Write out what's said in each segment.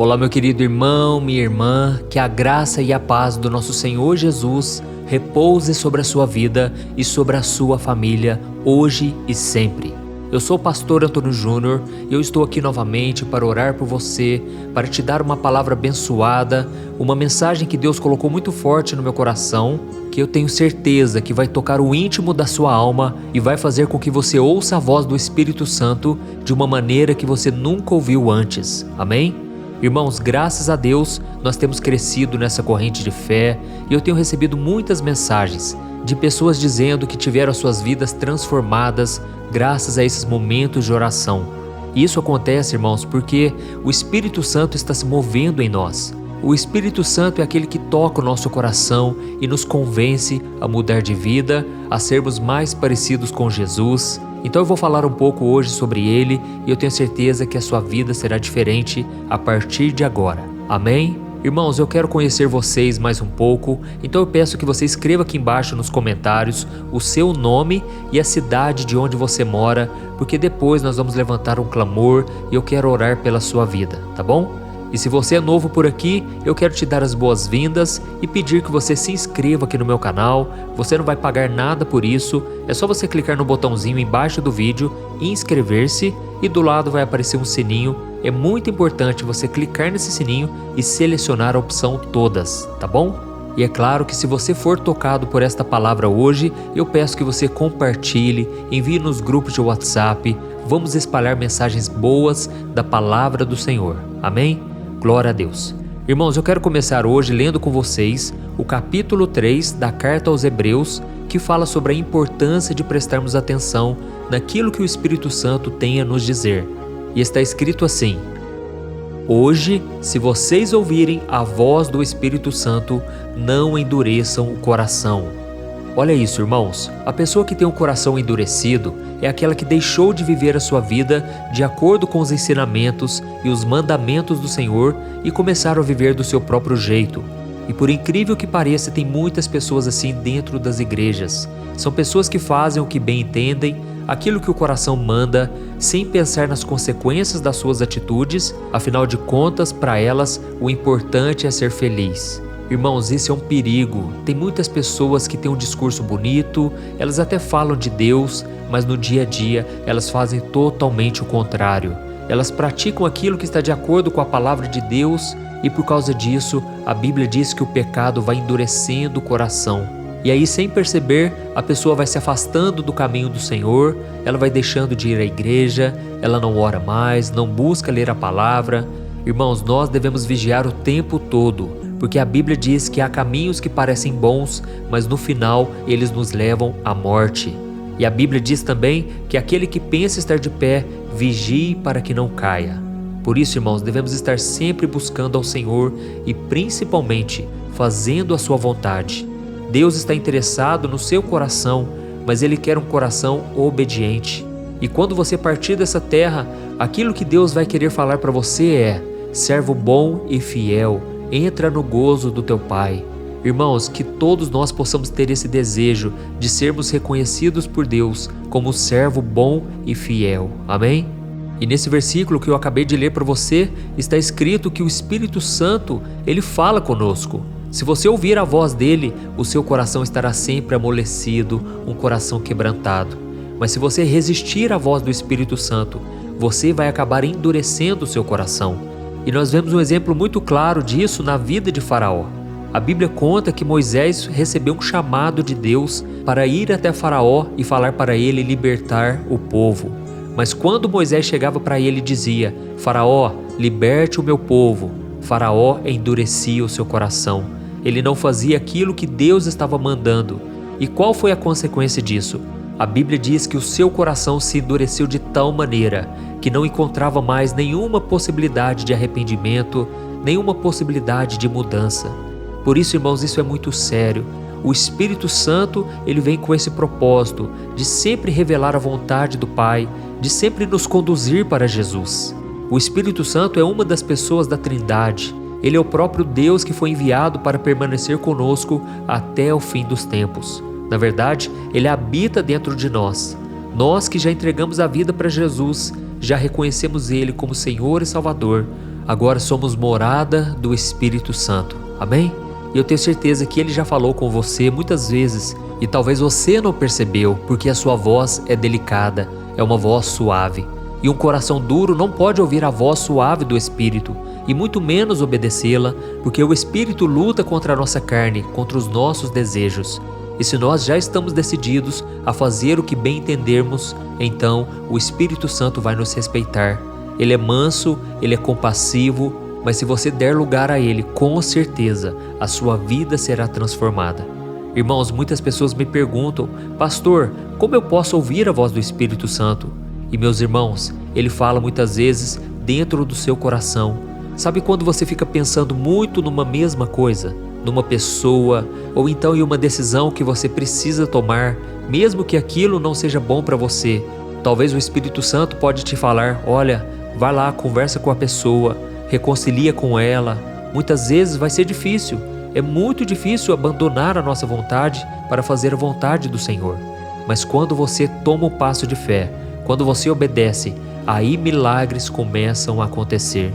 Olá, meu querido irmão, minha irmã, que a graça e a paz do nosso Senhor Jesus repouse sobre a sua vida e sobre a sua família, hoje e sempre. Eu sou o pastor Antônio Júnior e eu estou aqui novamente para orar por você, para te dar uma palavra abençoada, uma mensagem que Deus colocou muito forte no meu coração, que eu tenho certeza que vai tocar o íntimo da sua alma e vai fazer com que você ouça a voz do Espírito Santo de uma maneira que você nunca ouviu antes. Amém? Irmãos, graças a Deus, nós temos crescido nessa corrente de fé e eu tenho recebido muitas mensagens de pessoas dizendo que tiveram suas vidas transformadas graças a esses momentos de oração. E isso acontece, irmãos, porque o Espírito Santo está se movendo em nós. O Espírito Santo é aquele que toca o nosso coração e nos convence a mudar de vida, a sermos mais parecidos com Jesus. Então eu vou falar um pouco hoje sobre ele e eu tenho certeza que a sua vida será diferente a partir de agora. Amém? Irmãos, eu quero conhecer vocês mais um pouco, então eu peço que você escreva aqui embaixo nos comentários o seu nome e a cidade de onde você mora, porque depois nós vamos levantar um clamor e eu quero orar pela sua vida, tá bom? E se você é novo por aqui, eu quero te dar as boas-vindas e pedir que você se inscreva aqui no meu canal. Você não vai pagar nada por isso, é só você clicar no botãozinho embaixo do vídeo e inscrever-se e do lado vai aparecer um sininho. É muito importante você clicar nesse sininho e selecionar a opção todas, tá bom? E é claro que se você for tocado por esta palavra hoje, eu peço que você compartilhe, envie nos grupos de WhatsApp, vamos espalhar mensagens boas da palavra do Senhor. Amém? Glória a Deus. Irmãos, eu quero começar hoje lendo com vocês o capítulo 3 da Carta aos Hebreus, que fala sobre a importância de prestarmos atenção naquilo que o Espírito Santo tem a nos dizer. E está escrito assim: Hoje, se vocês ouvirem a voz do Espírito Santo, não endureçam o coração. Olha isso, irmãos. A pessoa que tem o coração endurecido é aquela que deixou de viver a sua vida de acordo com os ensinamentos e os mandamentos do Senhor e começaram a viver do seu próprio jeito. E por incrível que pareça, tem muitas pessoas assim dentro das igrejas. São pessoas que fazem o que bem entendem, aquilo que o coração manda, sem pensar nas consequências das suas atitudes. Afinal de contas, para elas, o importante é ser feliz. Irmãos, isso é um perigo. Tem muitas pessoas que têm um discurso bonito, elas até falam de Deus, mas no dia a dia elas fazem totalmente o contrário. Elas praticam aquilo que está de acordo com a palavra de Deus e por causa disso a Bíblia diz que o pecado vai endurecendo o coração. E aí, sem perceber, a pessoa vai se afastando do caminho do Senhor, ela vai deixando de ir à igreja, ela não ora mais, não busca ler a palavra. Irmãos, nós devemos vigiar o tempo todo, porque a Bíblia diz que há caminhos que parecem bons, mas no final eles nos levam à morte. E a Bíblia diz também que aquele que pensa estar de pé, vigie para que não caia. Por isso, irmãos, devemos estar sempre buscando ao Senhor e principalmente fazendo a sua vontade. Deus está interessado no seu coração, mas Ele quer um coração obediente. E quando você partir dessa terra, aquilo que Deus vai querer falar para você é: servo bom e fiel, entra no gozo do teu Pai. Irmãos, que todos nós possamos ter esse desejo de sermos reconhecidos por Deus como servo bom e fiel. Amém? E nesse versículo que eu acabei de ler para você, está escrito que o Espírito Santo, ele fala conosco. Se você ouvir a voz dele, o seu coração estará sempre amolecido, um coração quebrantado. Mas se você resistir à voz do Espírito Santo, você vai acabar endurecendo o seu coração. E nós vemos um exemplo muito claro disso na vida de Faraó. A Bíblia conta que Moisés recebeu um chamado de Deus para ir até Faraó e falar para ele libertar o povo. Mas quando Moisés chegava para ele e dizia: Faraó, liberte o meu povo, Faraó endurecia o seu coração. Ele não fazia aquilo que Deus estava mandando. E qual foi a consequência disso? A Bíblia diz que o seu coração se endureceu de tal maneira que não encontrava mais nenhuma possibilidade de arrependimento, nenhuma possibilidade de mudança. Por isso, irmãos, isso é muito sério. O Espírito Santo, ele vem com esse propósito de sempre revelar a vontade do Pai, de sempre nos conduzir para Jesus. O Espírito Santo é uma das pessoas da Trindade. Ele é o próprio Deus que foi enviado para permanecer conosco até o fim dos tempos. Na verdade, ele habita dentro de nós. Nós que já entregamos a vida para Jesus, já reconhecemos Ele como Senhor e Salvador. agora somos morada do Espírito Santo. Amém? E eu tenho certeza que Ele já falou com você muitas vezes e talvez você não percebeu, porque a sua voz é delicada, é uma voz suave. E um coração duro não pode ouvir a voz suave do Espírito e muito menos obedecê-la, porque o Espírito luta contra a nossa carne, contra os nossos desejos. E se nós já estamos decididos a fazer o que bem entendermos, então o Espírito Santo vai nos respeitar. Ele é manso, ele é compassivo, mas se você der lugar a ele, com certeza a sua vida será transformada. Irmãos, muitas pessoas me perguntam: pastor, como eu posso ouvir a voz do Espírito Santo? E meus irmãos, ele fala muitas vezes dentro do seu coração. Sabe quando você fica pensando muito numa mesma coisa, numa pessoa, ou então em uma decisão que você precisa tomar, mesmo que aquilo não seja bom para você? Talvez o Espírito Santo pode te falar: olha, vai lá, conversa com a pessoa, reconcilia com ela. Muitas vezes vai ser difícil, é muito difícil abandonar a nossa vontade para fazer a vontade do Senhor. Mas quando você toma o passo de fé, quando você obedece, aí milagres começam a acontecer.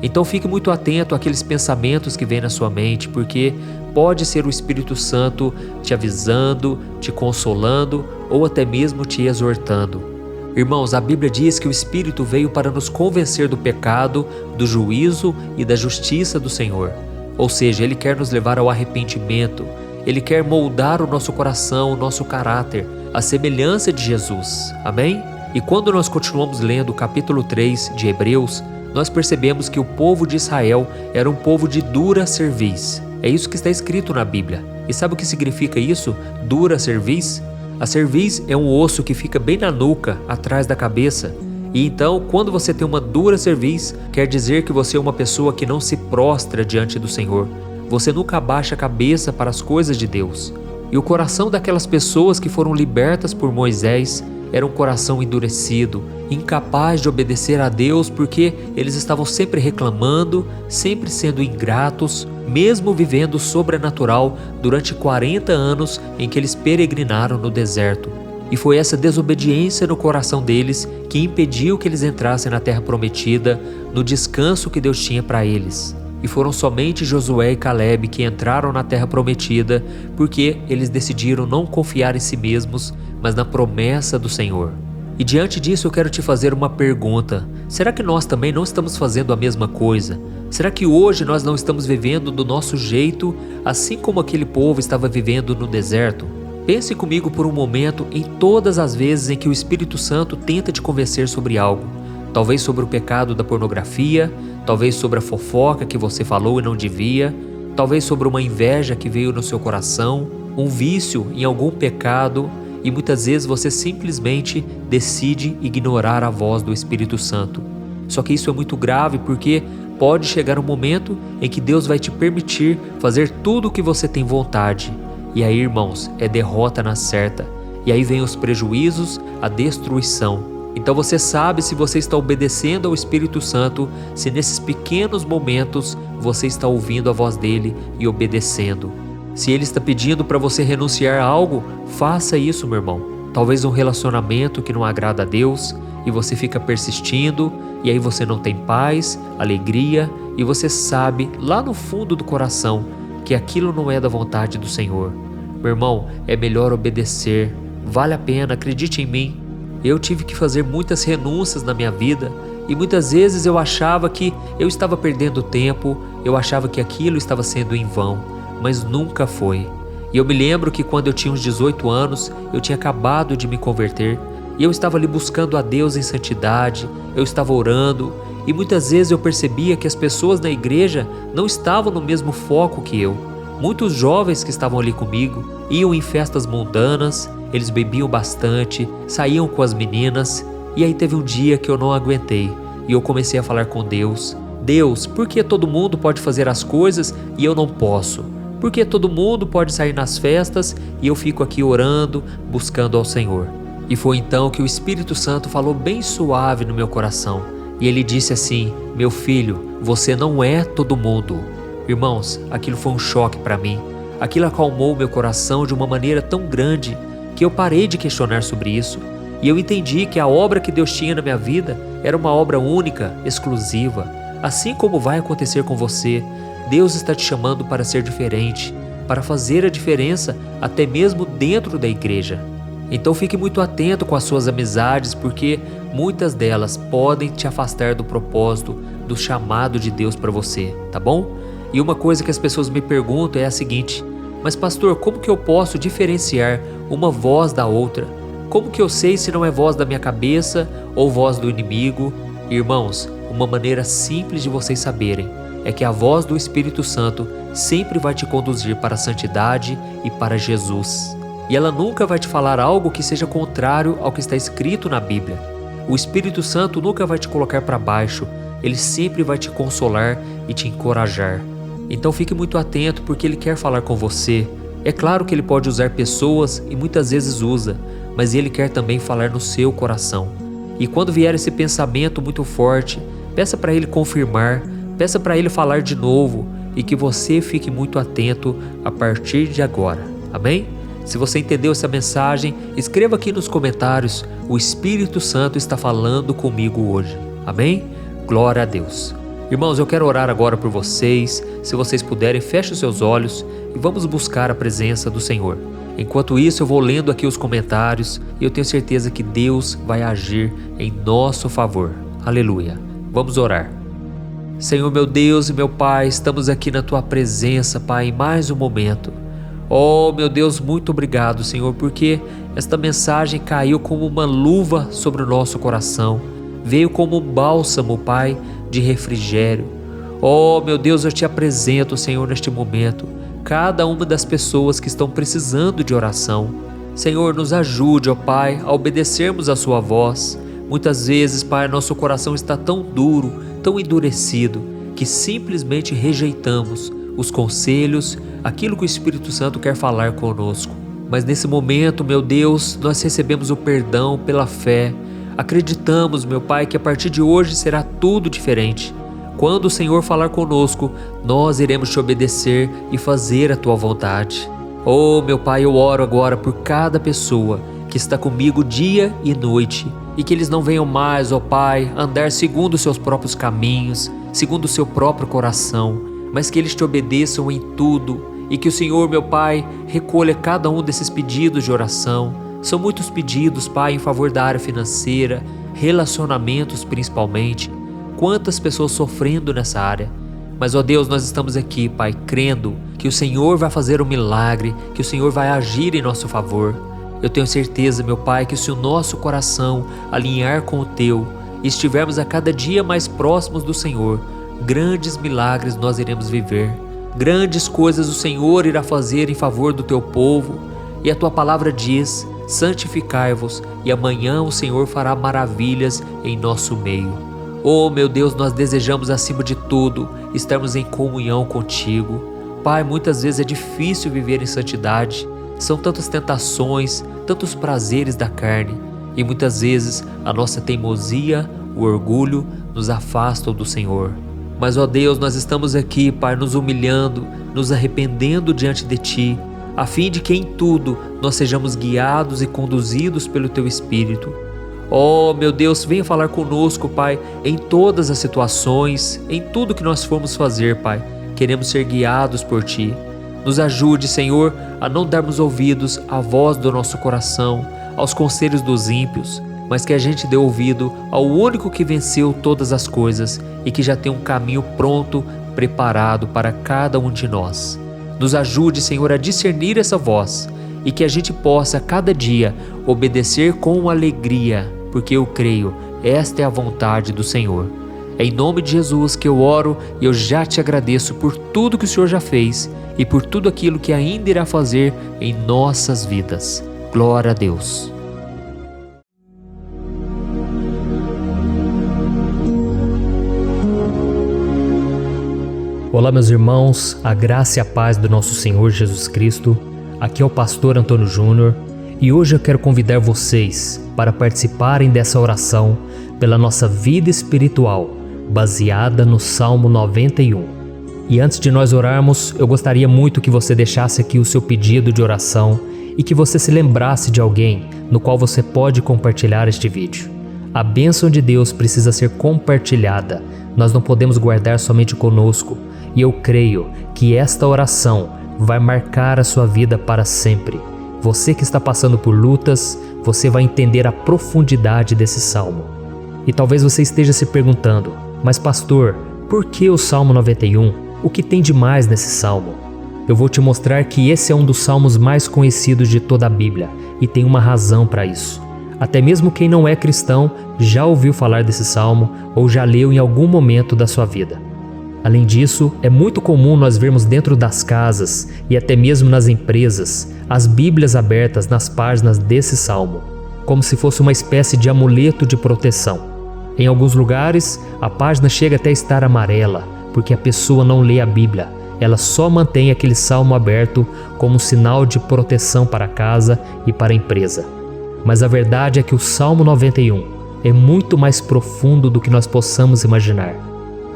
Então fique muito atento àqueles pensamentos que vêm na sua mente, porque pode ser o Espírito Santo te avisando, te consolando ou até mesmo te exortando. Irmãos, a Bíblia diz que o Espírito veio para nos convencer do pecado, do juízo e da justiça do Senhor. Ou seja, Ele quer nos levar ao arrependimento, Ele quer moldar o nosso coração, o nosso caráter, a semelhança de Jesus. Amém? E quando nós continuamos lendo o capítulo 3 de Hebreus, nós percebemos que o povo de Israel era um povo de dura cerviz. É isso que está escrito na Bíblia. E sabe o que significa isso? Dura cerviz? A cerviz é um osso que fica bem na nuca, atrás da cabeça. E então, quando você tem uma dura cerviz, quer dizer que você é uma pessoa que não se prostra diante do Senhor. Você nunca abaixa a cabeça para as coisas de Deus. E o coração daquelas pessoas que foram libertas por Moisés era um coração endurecido, incapaz de obedecer a Deus, porque eles estavam sempre reclamando, sempre sendo ingratos, mesmo vivendo o sobrenatural durante 40 anos em que eles peregrinaram no deserto. E foi essa desobediência no coração deles que impediu que eles entrassem na terra prometida, no descanso que Deus tinha para eles. E foram somente Josué e Calebe que entraram na terra prometida, porque eles decidiram não confiar em si mesmos, mas na promessa do Senhor. E diante disso eu quero te fazer uma pergunta: será que nós também não estamos fazendo a mesma coisa? Será que hoje nós não estamos vivendo do nosso jeito, assim como aquele povo estava vivendo no deserto? Pense comigo por um momento em todas as vezes em que o Espírito Santo tenta te convencer sobre algo. Talvez sobre o pecado da pornografia, talvez sobre a fofoca que você falou e não devia, talvez sobre uma inveja que veio no seu coração, um vício em algum pecado, e muitas vezes você simplesmente decide ignorar a voz do Espírito Santo. Só que isso é muito grave, porque pode chegar um momento em que Deus vai te permitir fazer tudo o que você tem vontade. E aí, irmãos, é derrota na certa. E aí vem os prejuízos, a destruição. Então você sabe se você está obedecendo ao Espírito Santo, se nesses pequenos momentos você está ouvindo a voz dele e obedecendo. Se ele está pedindo para você renunciar a algo, faça isso, meu irmão. Talvez um relacionamento que não agrada a Deus e você fica persistindo, e aí você não tem paz, alegria, e você sabe lá no fundo do coração que aquilo não é da vontade do Senhor. Meu irmão, é melhor obedecer. Vale a pena, acredite em mim. Eu tive que fazer muitas renúncias na minha vida e muitas vezes eu achava que eu estava perdendo tempo, eu achava que aquilo estava sendo em vão, mas nunca foi. E eu me lembro que quando eu tinha uns 18 anos, eu tinha acabado de me converter e eu estava ali buscando a Deus em santidade, eu estava orando e muitas vezes eu percebia que as pessoas na igreja não estavam no mesmo foco que eu. Muitos jovens que estavam ali comigo iam em festas mundanas, eles bebiam bastante, saíam com as meninas, e aí teve um dia que eu não aguentei e eu comecei a falar com Deus: Deus, por que todo mundo pode fazer as coisas e eu não posso? Por que todo mundo pode sair nas festas e eu fico aqui orando, buscando ao Senhor? E foi então que o Espírito Santo falou bem suave no meu coração e ele disse assim: meu filho, você não é todo mundo. Irmãos, aquilo foi um choque para mim. Aquilo acalmou meu coração de uma maneira tão grande que eu parei de questionar sobre isso e eu entendi que a obra que Deus tinha na minha vida era uma obra única, exclusiva. Assim como vai acontecer com você, Deus está te chamando para ser diferente, para fazer a diferença até mesmo dentro da igreja. Então fique muito atento com as suas amizades, porque muitas delas podem te afastar do propósito, do chamado de Deus para você, tá bom? E uma coisa que as pessoas me perguntam é a seguinte: mas pastor, como que eu posso diferenciar uma voz da outra? Como que eu sei se não é voz da minha cabeça ou voz do inimigo? Irmãos, uma maneira simples de vocês saberem é que a voz do Espírito Santo sempre vai te conduzir para a santidade e para Jesus. E ela nunca vai te falar algo que seja contrário ao que está escrito na Bíblia. O Espírito Santo nunca vai te colocar para baixo, ele sempre vai te consolar e te encorajar. Então fique muito atento, porque ele quer falar com você. É claro que ele pode usar pessoas e muitas vezes usa, mas ele quer também falar no seu coração. E quando vier esse pensamento muito forte, peça para ele confirmar, peça para ele falar de novo e que você fique muito atento a partir de agora. Amém? Se você entendeu essa mensagem, escreva aqui nos comentários: o Espírito Santo está falando comigo hoje. Amém? Glória a Deus. Irmãos, eu quero orar agora por vocês. Se vocês puderem, feche os seus olhos e vamos buscar a presença do Senhor. Enquanto isso, eu vou lendo aqui os comentários e eu tenho certeza que Deus vai agir em nosso favor. Aleluia. Vamos orar. Senhor, meu Deus e meu Pai, estamos aqui na Tua presença, Pai, em mais um momento. Oh, meu Deus, muito obrigado, Senhor, porque esta mensagem caiu como uma luva sobre o nosso coração. Veio como um bálsamo, Pai, de refrigério. Oh, meu Deus, eu te apresento, Senhor, neste momento, cada uma das pessoas que estão precisando de oração. Senhor, nos ajude, ó Pai, a obedecermos a Sua voz. Muitas vezes, Pai, nosso coração está tão duro, tão endurecido, que simplesmente rejeitamos os conselhos, aquilo que o Espírito Santo quer falar conosco. Mas nesse momento, meu Deus, nós recebemos o perdão pela fé. Acreditamos, meu Pai, que a partir de hoje será tudo diferente. Quando o Senhor falar conosco, nós iremos te obedecer e fazer a Tua vontade. Oh, meu Pai, eu oro agora por cada pessoa que está comigo dia e noite, e que eles não venham mais, ó Pai, andar segundo os seus próprios caminhos, segundo o seu próprio coração, mas que eles te obedeçam em tudo, e que o Senhor, meu Pai, recolha cada um desses pedidos de oração. São muitos pedidos, Pai, em favor da área financeira, relacionamentos principalmente. Quantas pessoas sofrendo nessa área. Mas, ó Deus, nós estamos aqui, Pai, crendo que o Senhor vai fazer um milagre, que o Senhor vai agir em nosso favor. Eu tenho certeza, meu Pai, que se o nosso coração alinhar com o Teu e estivermos a cada dia mais próximos do Senhor, grandes milagres nós iremos viver. Grandes coisas o Senhor irá fazer em favor do Teu povo. E a Tua palavra diz: santificai-vos, e amanhã o Senhor fará maravilhas em nosso meio. Oh, meu Deus, nós desejamos acima de tudo estarmos em comunhão contigo. Pai, muitas vezes é difícil viver em santidade. São tantas tentações, tantos prazeres da carne, e muitas vezes a nossa teimosia, o orgulho nos afastam do Senhor. Mas, ó Deus, nós estamos aqui, Pai, nos humilhando, nos arrependendo diante de Ti, a fim de que em tudo nós sejamos guiados e conduzidos pelo Teu Espírito. Oh, meu Deus, venha falar conosco, Pai, em todas as situações, em tudo que nós formos fazer, Pai. Queremos ser guiados por Ti. Nos ajude, Senhor, a não darmos ouvidos à voz do nosso coração, aos conselhos dos ímpios, mas que a gente dê ouvido ao único que venceu todas as coisas e que já tem um caminho pronto, preparado para cada um de nós. Nos ajude, Senhor, a discernir essa voz e que a gente possa, a cada dia, obedecer com alegria, porque eu creio, esta é a vontade do Senhor. É em nome de Jesus que eu oro e eu já te agradeço por tudo que o Senhor já fez e por tudo aquilo que ainda irá fazer em nossas vidas. Glória a Deus. Olá, meus irmãos, a graça e a paz do nosso Senhor Jesus Cristo. Aqui é o pastor Antônio Júnior e hoje eu quero convidar vocês para participarem dessa oração pela nossa vida espiritual, baseada no Salmo 91. E antes de nós orarmos, eu gostaria muito que você deixasse aqui o seu pedido de oração e que você se lembrasse de alguém no qual você pode compartilhar este vídeo. A bênção de Deus precisa ser compartilhada. Nós não podemos guardar somente conosco. E eu creio que esta oração vai marcar a sua vida para sempre. Você que está passando por lutas, você vai entender a profundidade desse salmo. E talvez você esteja se perguntando, mas pastor, por que o Salmo 91? O que tem de mais nesse salmo? Eu vou te mostrar que esse é um dos salmos mais conhecidos de toda a Bíblia e tem uma razão para isso. Até mesmo quem não é cristão já ouviu falar desse salmo ou já leu em algum momento da sua vida. Além disso, é muito comum nós vermos dentro das casas e até mesmo nas empresas as Bíblias abertas nas páginas desse salmo, como se fosse uma espécie de amuleto de proteção. Em alguns lugares, a página chega até a estar amarela, porque a pessoa não lê a Bíblia, ela só mantém aquele salmo aberto como um sinal de proteção para a casa e para a empresa. Mas a verdade é que o Salmo 91 é muito mais profundo do que nós possamos imaginar.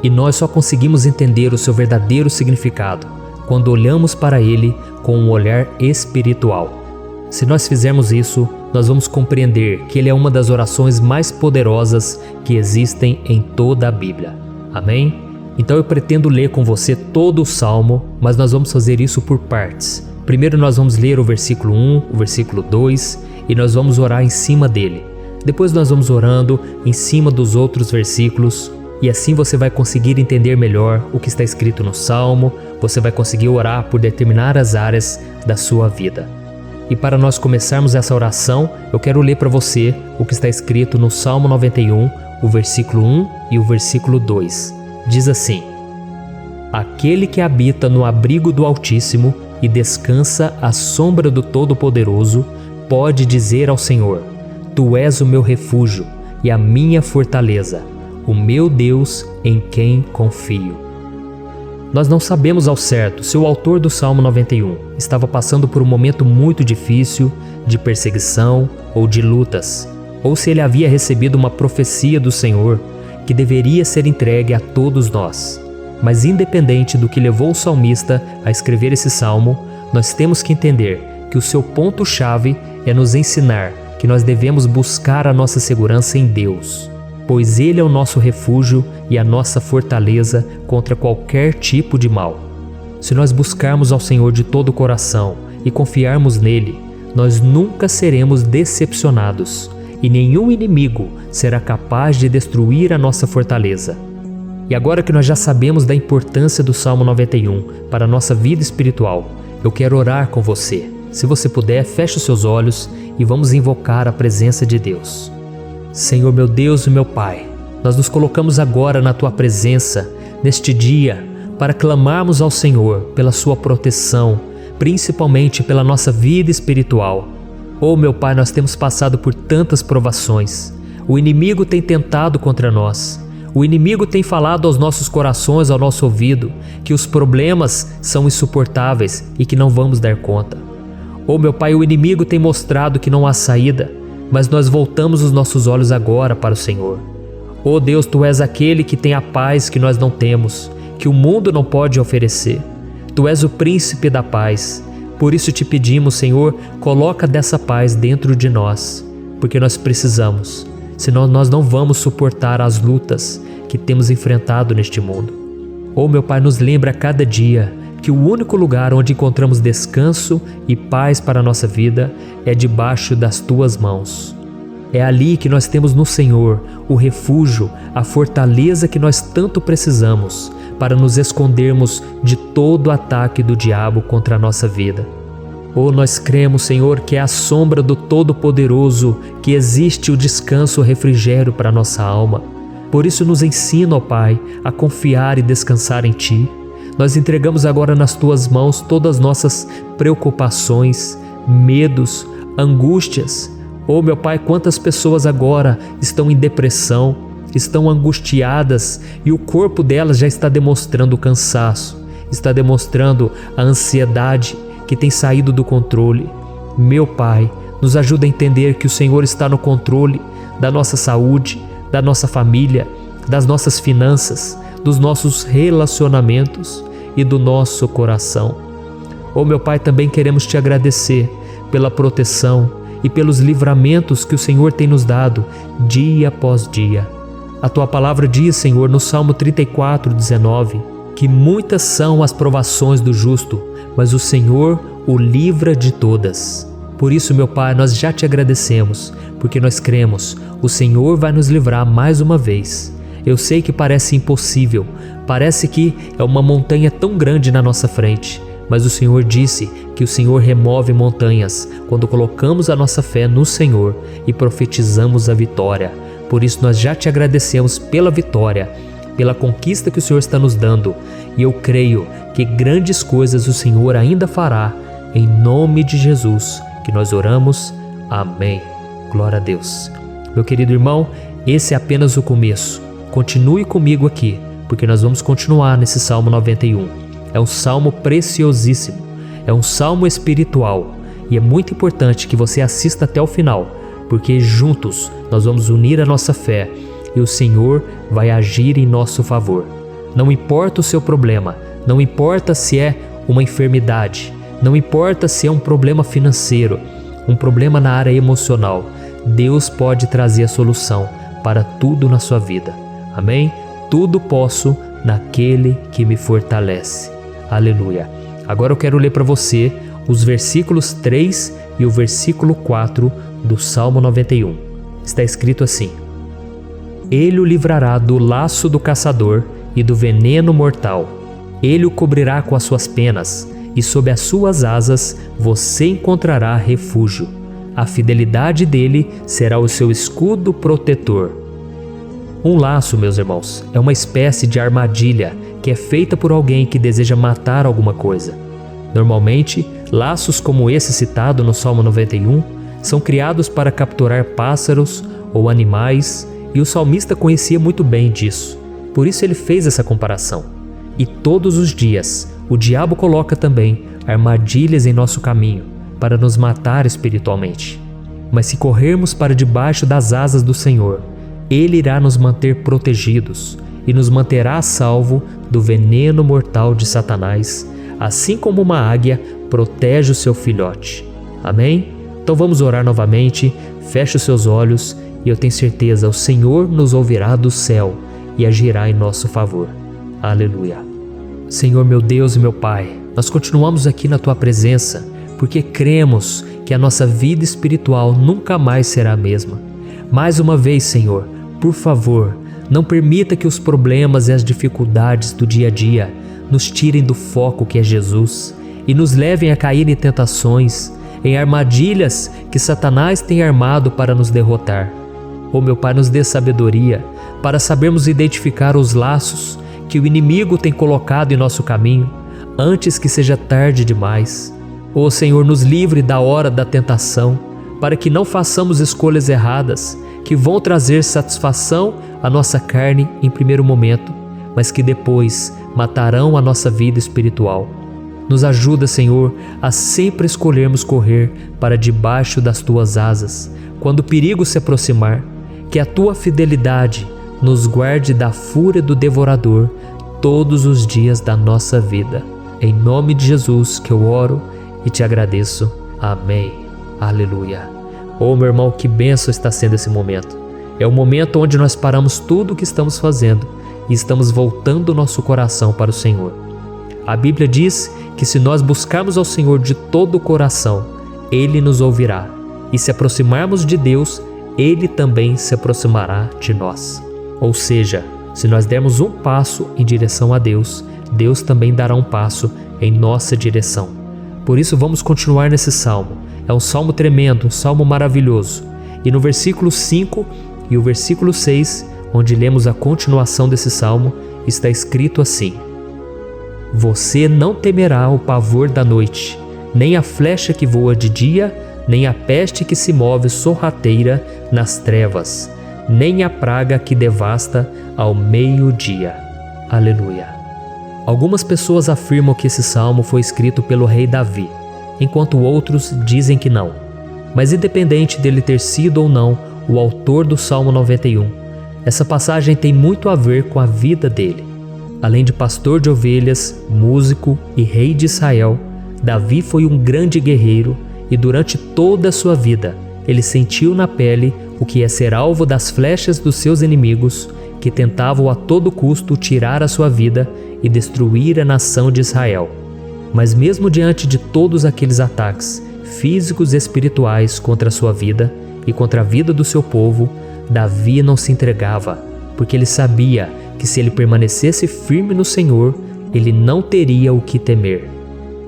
E nós só conseguimos entender o seu verdadeiro significado quando olhamos para ele com um olhar espiritual. Se nós fizermos isso, nós vamos compreender que ele é uma das orações mais poderosas que existem em toda a Bíblia. Amém? Então eu pretendo ler com você todo o Salmo, mas nós vamos fazer isso por partes. Primeiro nós vamos ler o versículo 1, o versículo 2 e nós vamos orar em cima dele. Depois nós vamos orando em cima dos outros versículos e assim você vai conseguir entender melhor o que está escrito no Salmo, você vai conseguir orar por determinadas áreas da sua vida. E para nós começarmos essa oração, eu quero ler para você o que está escrito no Salmo 91, o versículo 1 e o versículo 2. Diz assim: Aquele que habita no abrigo do Altíssimo e descansa à sombra do Todo-Poderoso, pode dizer ao Senhor: Tu és o meu refúgio e a minha fortaleza, o meu Deus em quem confio. Nós não sabemos ao certo se o autor do Salmo 91 estava passando por um momento muito difícil, de perseguição ou de lutas, ou se ele havia recebido uma profecia do Senhor que deveria ser entregue a todos nós. Mas independente do que levou o salmista a escrever esse salmo, nós temos que entender que o seu ponto-chave é nos ensinar que nós devemos buscar a nossa segurança em Deus, pois Ele é o nosso refúgio e a nossa fortaleza contra qualquer tipo de mal. Se nós buscarmos ao Senhor de todo o coração e confiarmos nele, nós nunca seremos decepcionados e nenhum inimigo será capaz de destruir a nossa fortaleza. E agora que nós já sabemos da importância do Salmo 91 para a nossa vida espiritual, eu quero orar com você. Se você puder, feche os seus olhos e vamos invocar a presença de Deus. Senhor meu Deus e meu Pai, nós nos colocamos agora na Tua presença, neste dia, para clamarmos ao Senhor pela Sua proteção, principalmente pela nossa vida espiritual. Oh meu Pai, nós temos passado por tantas provações. O inimigo tem tentado contra nós. O inimigo tem falado aos nossos corações, ao nosso ouvido, que os problemas são insuportáveis e que não vamos dar conta. Oh meu Pai, o inimigo tem mostrado que não há saída, mas nós voltamos os nossos olhos agora para o Senhor. Oh Deus, Tu és aquele que tem a paz que nós não temos, que o mundo não pode oferecer. Tu és o príncipe da paz. Por isso te pedimos, Senhor, coloca dessa paz dentro de nós, porque nós precisamos, senão nós não vamos suportar as lutas que temos enfrentado neste mundo. Oh meu Pai, nos lembra a cada dia que o único lugar onde encontramos descanso e paz para a nossa vida é debaixo das Tuas mãos. É ali que nós temos no Senhor o refúgio, a fortaleza que nós tanto precisamos para nos escondermos de todo ataque do diabo contra a nossa vida. Oh, nós cremos, Senhor, que é à sombra do Todo-Poderoso que existe o descanso, o refrigério para a nossa alma. Por isso nos ensina, ó Pai, a confiar e descansar em Ti. Nós entregamos agora nas Tuas mãos todas as nossas preocupações, medos, angústias. Oh meu Pai, quantas pessoas agora estão em depressão, estão angustiadas e o corpo delas já está demonstrando cansaço, está demonstrando a ansiedade que tem saído do controle. Meu Pai, nos ajuda a entender que o Senhor está no controle da nossa saúde, da nossa família, das nossas finanças, dos nossos relacionamentos e do nosso coração. Oh meu Pai, também queremos Te agradecer pela proteção e pelos livramentos que o Senhor tem nos dado dia após dia. A Tua palavra diz, Senhor, no Salmo 34:19, que muitas são as provações do justo, mas o Senhor o livra de todas. Por isso, meu Pai, nós já Te agradecemos, porque nós cremos, o Senhor vai nos livrar mais uma vez. Eu sei que parece impossível, parece que é uma montanha tão grande na nossa frente, mas o Senhor disse que o Senhor remove montanhas quando colocamos a nossa fé no Senhor e profetizamos a vitória. Por isso nós já Te agradecemos pela vitória, pela conquista que o Senhor está nos dando, e eu creio que grandes coisas o Senhor ainda fará, em nome de Jesus que nós oramos. Amém. Glória a Deus. Meu querido irmão, esse é apenas o começo. Continue comigo aqui, porque nós vamos continuar nesse Salmo 91. É um salmo preciosíssimo, é um salmo espiritual, e é muito importante que você assista até o final, porque juntos nós vamos unir a nossa fé e o Senhor vai agir em nosso favor. Não importa o seu problema, não importa se é uma enfermidade, não importa se é um problema financeiro, um problema na área emocional, Deus pode trazer a solução para tudo na sua vida. Amém? Tudo posso naquele que me fortalece. Aleluia. Agora eu quero ler para você os versículos 3 e o versículo 4 do Salmo 91. Está escrito assim: Ele o livrará do laço do caçador e do veneno mortal. Ele o cobrirá com as suas penas, e sob as suas asas você encontrará refúgio. A fidelidade dele será o seu escudo protetor. Um laço, meus irmãos, é uma espécie de armadilha que é feita por alguém que deseja matar alguma coisa. Normalmente, laços como esse citado no Salmo 91 são criados para capturar pássaros ou animais, e o salmista conhecia muito bem disso. Por isso ele fez essa comparação. E todos os dias, o diabo coloca também armadilhas em nosso caminho para nos matar espiritualmente. Mas se corrermos para debaixo das asas do Senhor, Ele irá nos manter protegidos e nos manterá a salvo do veneno mortal de Satanás, assim como uma águia protege o seu filhote. Amém? Então vamos orar novamente, feche os seus olhos e eu tenho certeza, o Senhor nos ouvirá do céu e agirá em nosso favor. Aleluia. Senhor, meu Deus e meu Pai, nós continuamos aqui na Tua presença porque cremos que a nossa vida espiritual nunca mais será a mesma. Mais uma vez, Senhor, por favor, não permita que os problemas e as dificuldades do dia a dia nos tirem do foco que é Jesus e nos levem a cair em tentações, em armadilhas que Satanás tem armado para nos derrotar. Oh, meu Pai, nos dê sabedoria para sabermos identificar os laços que o inimigo tem colocado em nosso caminho antes que seja tarde demais. Oh, Senhor, nos livre da hora da tentação, para que não façamos escolhas erradas que vão trazer satisfação à nossa carne em primeiro momento, mas que depois matarão a nossa vida espiritual. Nos ajuda, Senhor, a sempre escolhermos correr para debaixo das Tuas asas, quando o perigo se aproximar, que a Tua fidelidade nos guarde da fúria do devorador todos os dias da nossa vida. Em nome de Jesus que eu oro e te agradeço. Amém. Aleluia. Oh, meu irmão, que bênção está sendo esse momento. É o momento onde nós paramos tudo o que estamos fazendo e estamos voltando o nosso coração para o Senhor. A Bíblia diz que se nós buscarmos ao Senhor de todo o coração, Ele nos ouvirá. E se aproximarmos de Deus, Ele também se aproximará de nós. Ou seja, se nós dermos um passo em direção a Deus, Deus também dará um passo em nossa direção. Por isso vamos continuar nesse salmo. É um salmo tremendo, um salmo maravilhoso. E no versículo 5 e o versículo 6, onde lemos a continuação desse salmo, está escrito assim: Você não temerá o pavor da noite, nem a flecha que voa de dia, nem a peste que se move sorrateira nas trevas, nem a praga que devasta ao meio-dia. Aleluia. Algumas pessoas afirmam que esse salmo foi escrito pelo rei Davi, enquanto outros dizem que não. Mas independente dele ter sido ou não o autor do Salmo 91, essa passagem tem muito a ver com a vida dele. Além de pastor de ovelhas, músico e rei de Israel, Davi foi um grande guerreiro e durante toda a sua vida ele sentiu na pele o que é ser alvo das flechas dos seus inimigos, que tentavam a todo custo tirar a sua vida e destruir a nação de Israel. Mas mesmo diante de todos aqueles ataques físicos e espirituais contra a sua vida e contra a vida do seu povo, Davi não se entregava, porque ele sabia que se ele permanecesse firme no Senhor, ele não teria o que temer.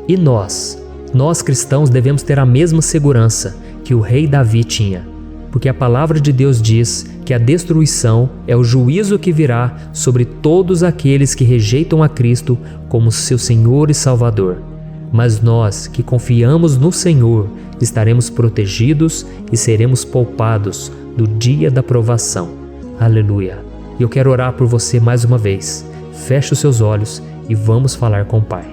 E nós cristãos devemos ter a mesma segurança que o rei Davi tinha, porque a palavra de Deus diz que a destruição é o juízo que virá sobre todos aqueles que rejeitam a Cristo como seu Senhor e Salvador. Mas nós que confiamos no Senhor estaremos protegidos e seremos poupados do dia da provação. Aleluia! E eu quero orar por você mais uma vez. Feche os seus olhos e vamos falar com o Pai.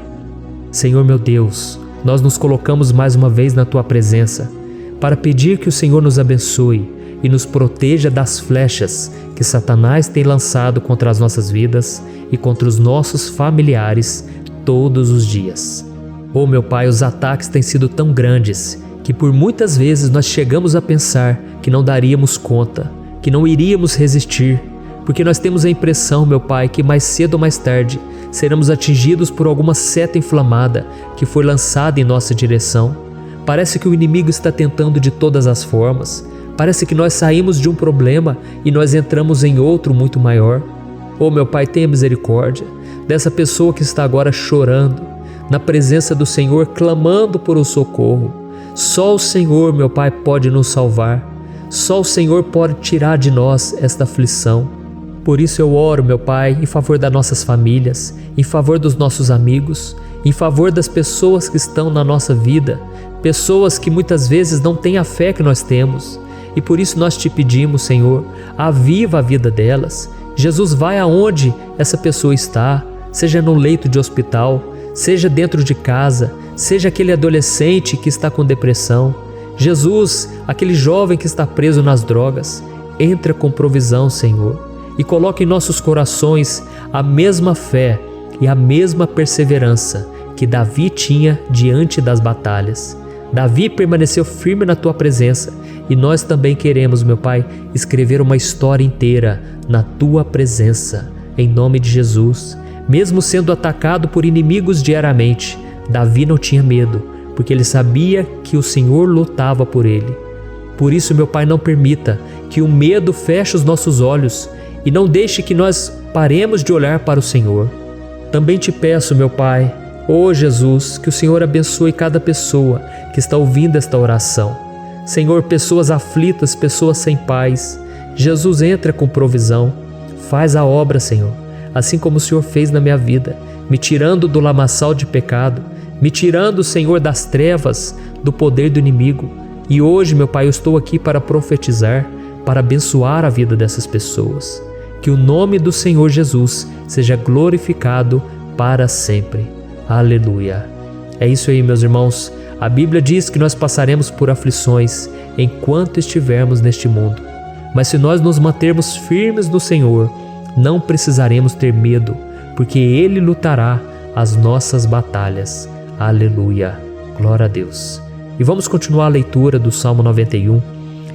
Senhor meu Deus, nós nos colocamos mais uma vez na Tua presença para pedir que o Senhor nos abençoe e nos proteja das flechas que Satanás tem lançado contra as nossas vidas e contra os nossos familiares todos os dias. Oh meu Pai, os ataques têm sido tão grandes que por muitas vezes nós chegamos a pensar que não daríamos conta, que não iríamos resistir, porque nós temos a impressão, meu Pai, que mais cedo ou mais tarde seremos atingidos por alguma seta inflamada que foi lançada em nossa direção. Parece que o inimigo está tentando de todas as formas. Parece que nós saímos de um problema e nós entramos em outro muito maior. Oh meu Pai, tenha misericórdia dessa pessoa que está agora chorando, na presença do Senhor, clamando por um socorro. Só o Senhor, meu Pai, pode nos salvar. Só o Senhor pode tirar de nós esta aflição. Por isso eu oro, meu Pai, em favor das nossas famílias, em favor dos nossos amigos, em favor das pessoas que estão na nossa vida, pessoas que muitas vezes não têm a fé que nós temos. E por isso nós te pedimos, Senhor, aviva a vida delas. Jesus, vai aonde essa pessoa está, seja no leito de hospital, seja dentro de casa, seja aquele adolescente que está com depressão. Jesus, aquele jovem que está preso nas drogas, entra com provisão, Senhor, e coloca em nossos corações a mesma fé e a mesma perseverança que Davi tinha diante das batalhas. Davi permaneceu firme na Tua presença e nós também queremos, meu Pai, escrever uma história inteira na Tua presença, em nome de Jesus. Mesmo sendo atacado por inimigos diariamente, Davi não tinha medo, porque ele sabia que o Senhor lutava por ele. Por isso, meu Pai, não permita que o medo feche os nossos olhos e não deixe que nós paremos de olhar para o Senhor. Também te peço, meu Pai, ó Jesus, que o Senhor abençoe cada pessoa que está ouvindo esta oração. Senhor, pessoas aflitas, pessoas sem paz. Jesus, entra com provisão. Faz a obra, Senhor, assim como o Senhor fez na minha vida, me tirando do lamaçal de pecado, me tirando, Senhor, das trevas, do poder do inimigo. E hoje, meu Pai, eu estou aqui para profetizar, para abençoar a vida dessas pessoas. Que o nome do Senhor Jesus seja glorificado para sempre. Aleluia. É isso aí, meus irmãos. A Bíblia diz que nós passaremos por aflições enquanto estivermos neste mundo. Mas se nós nos mantermos firmes no Senhor, não precisaremos ter medo, porque Ele lutará as nossas batalhas. Aleluia. Glória a Deus. E vamos continuar a leitura do Salmo 91.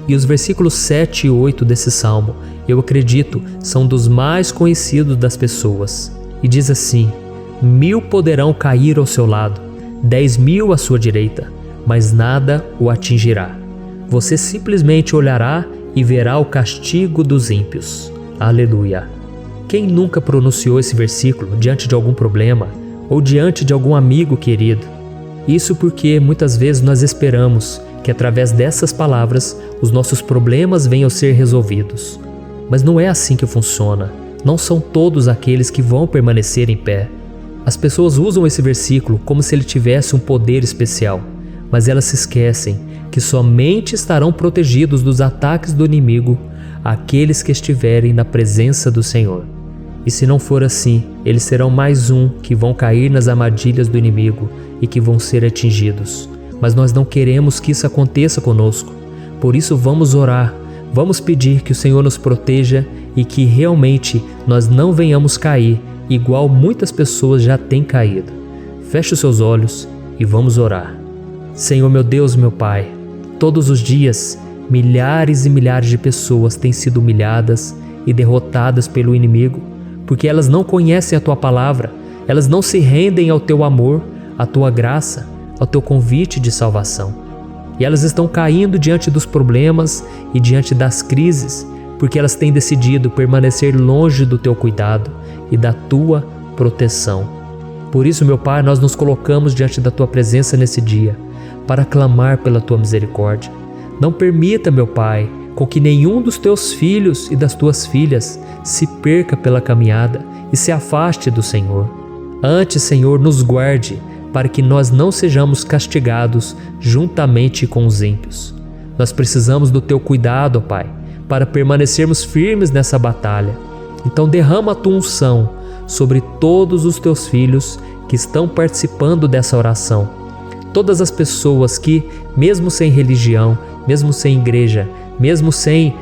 E os versículos 7 e 8 desse salmo, eu acredito, são dos mais conhecidos das pessoas. E diz assim: 1000 poderão cair ao seu lado, 10.000 à sua direita, mas nada o atingirá. Você simplesmente olhará e verá o castigo dos ímpios. Aleluia. Quem nunca pronunciou esse versículo diante de algum problema ou diante de algum amigo querido? Isso porque muitas vezes nós esperamos que através dessas palavras os nossos problemas venham a ser resolvidos. Mas não é assim que funciona. Não são todos aqueles que vão permanecer em pé. As pessoas usam esse versículo como se ele tivesse um poder especial, mas elas se esquecem que somente estarão protegidos dos ataques do inimigo aqueles que estiverem na presença do Senhor. E se não for assim, eles serão mais um que vão cair nas armadilhas do inimigo e que vão ser atingidos. Mas nós não queremos que isso aconteça conosco. Por isso vamos orar, vamos pedir que o Senhor nos proteja e que realmente nós não venhamos cair igual muitas pessoas já têm caído. Feche os seus olhos e vamos orar. Senhor meu Deus, meu Pai, todos os dias milhares e milhares de pessoas têm sido humilhadas e derrotadas pelo inimigo, porque elas não conhecem a Tua palavra, elas não se rendem ao Teu amor, à Tua graça, ao Teu convite de salvação. E elas estão caindo diante dos problemas e diante das crises, porque elas têm decidido permanecer longe do Teu cuidado e da Tua proteção. Por isso, meu Pai, nós nos colocamos diante da Tua presença nesse dia, para clamar pela Tua misericórdia. Não permita, meu Pai, com que nenhum dos Teus filhos e das Tuas filhas se perca pela caminhada e se afaste do Senhor. Antes, Senhor, nos guarde, para que nós não sejamos castigados juntamente com os ímpios. Nós precisamos do Teu cuidado, ó Pai, para permanecermos firmes nessa batalha. Então derrama a Tua unção sobre todos os Teus filhos que estão participando dessa oração. Todas as pessoas que, mesmo sem religião, mesmo sem igreja, mesmo sem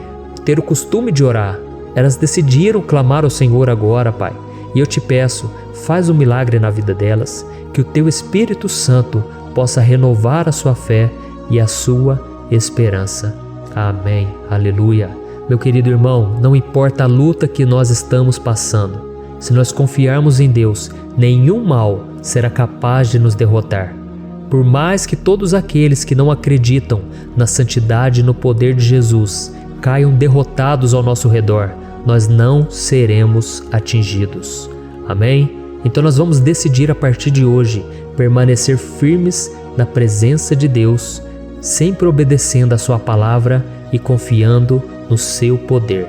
ter o costume de orar, elas decidiram clamar ao Senhor agora, Pai. E eu te peço, faz um milagre na vida delas, que o Teu Espírito Santo possa renovar a sua fé e a sua esperança. Amém. Aleluia. Meu querido irmão, não importa a luta que nós estamos passando, se nós confiarmos em Deus, nenhum mal será capaz de nos derrotar. Por mais que todos aqueles que não acreditam na santidade e no poder de Jesus caiam derrotados ao nosso redor, nós não seremos atingidos. Amém? Então nós vamos decidir a partir de hoje permanecer firmes na presença de Deus, sempre obedecendo a Sua palavra e confiando no Seu poder.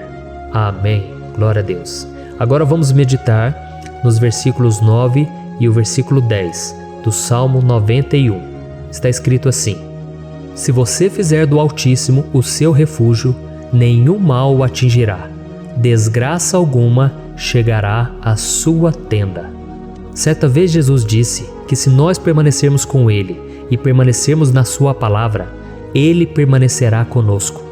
Amém. Glória a Deus. Agora vamos meditar nos versículos 9 e o versículo 10 do Salmo 91. Está escrito assim: Se você fizer do Altíssimo o seu refúgio, nenhum mal o atingirá, desgraça alguma chegará à sua tenda. Certa vez Jesus disse que se nós permanecermos com Ele e permanecermos na Sua palavra, Ele permanecerá conosco.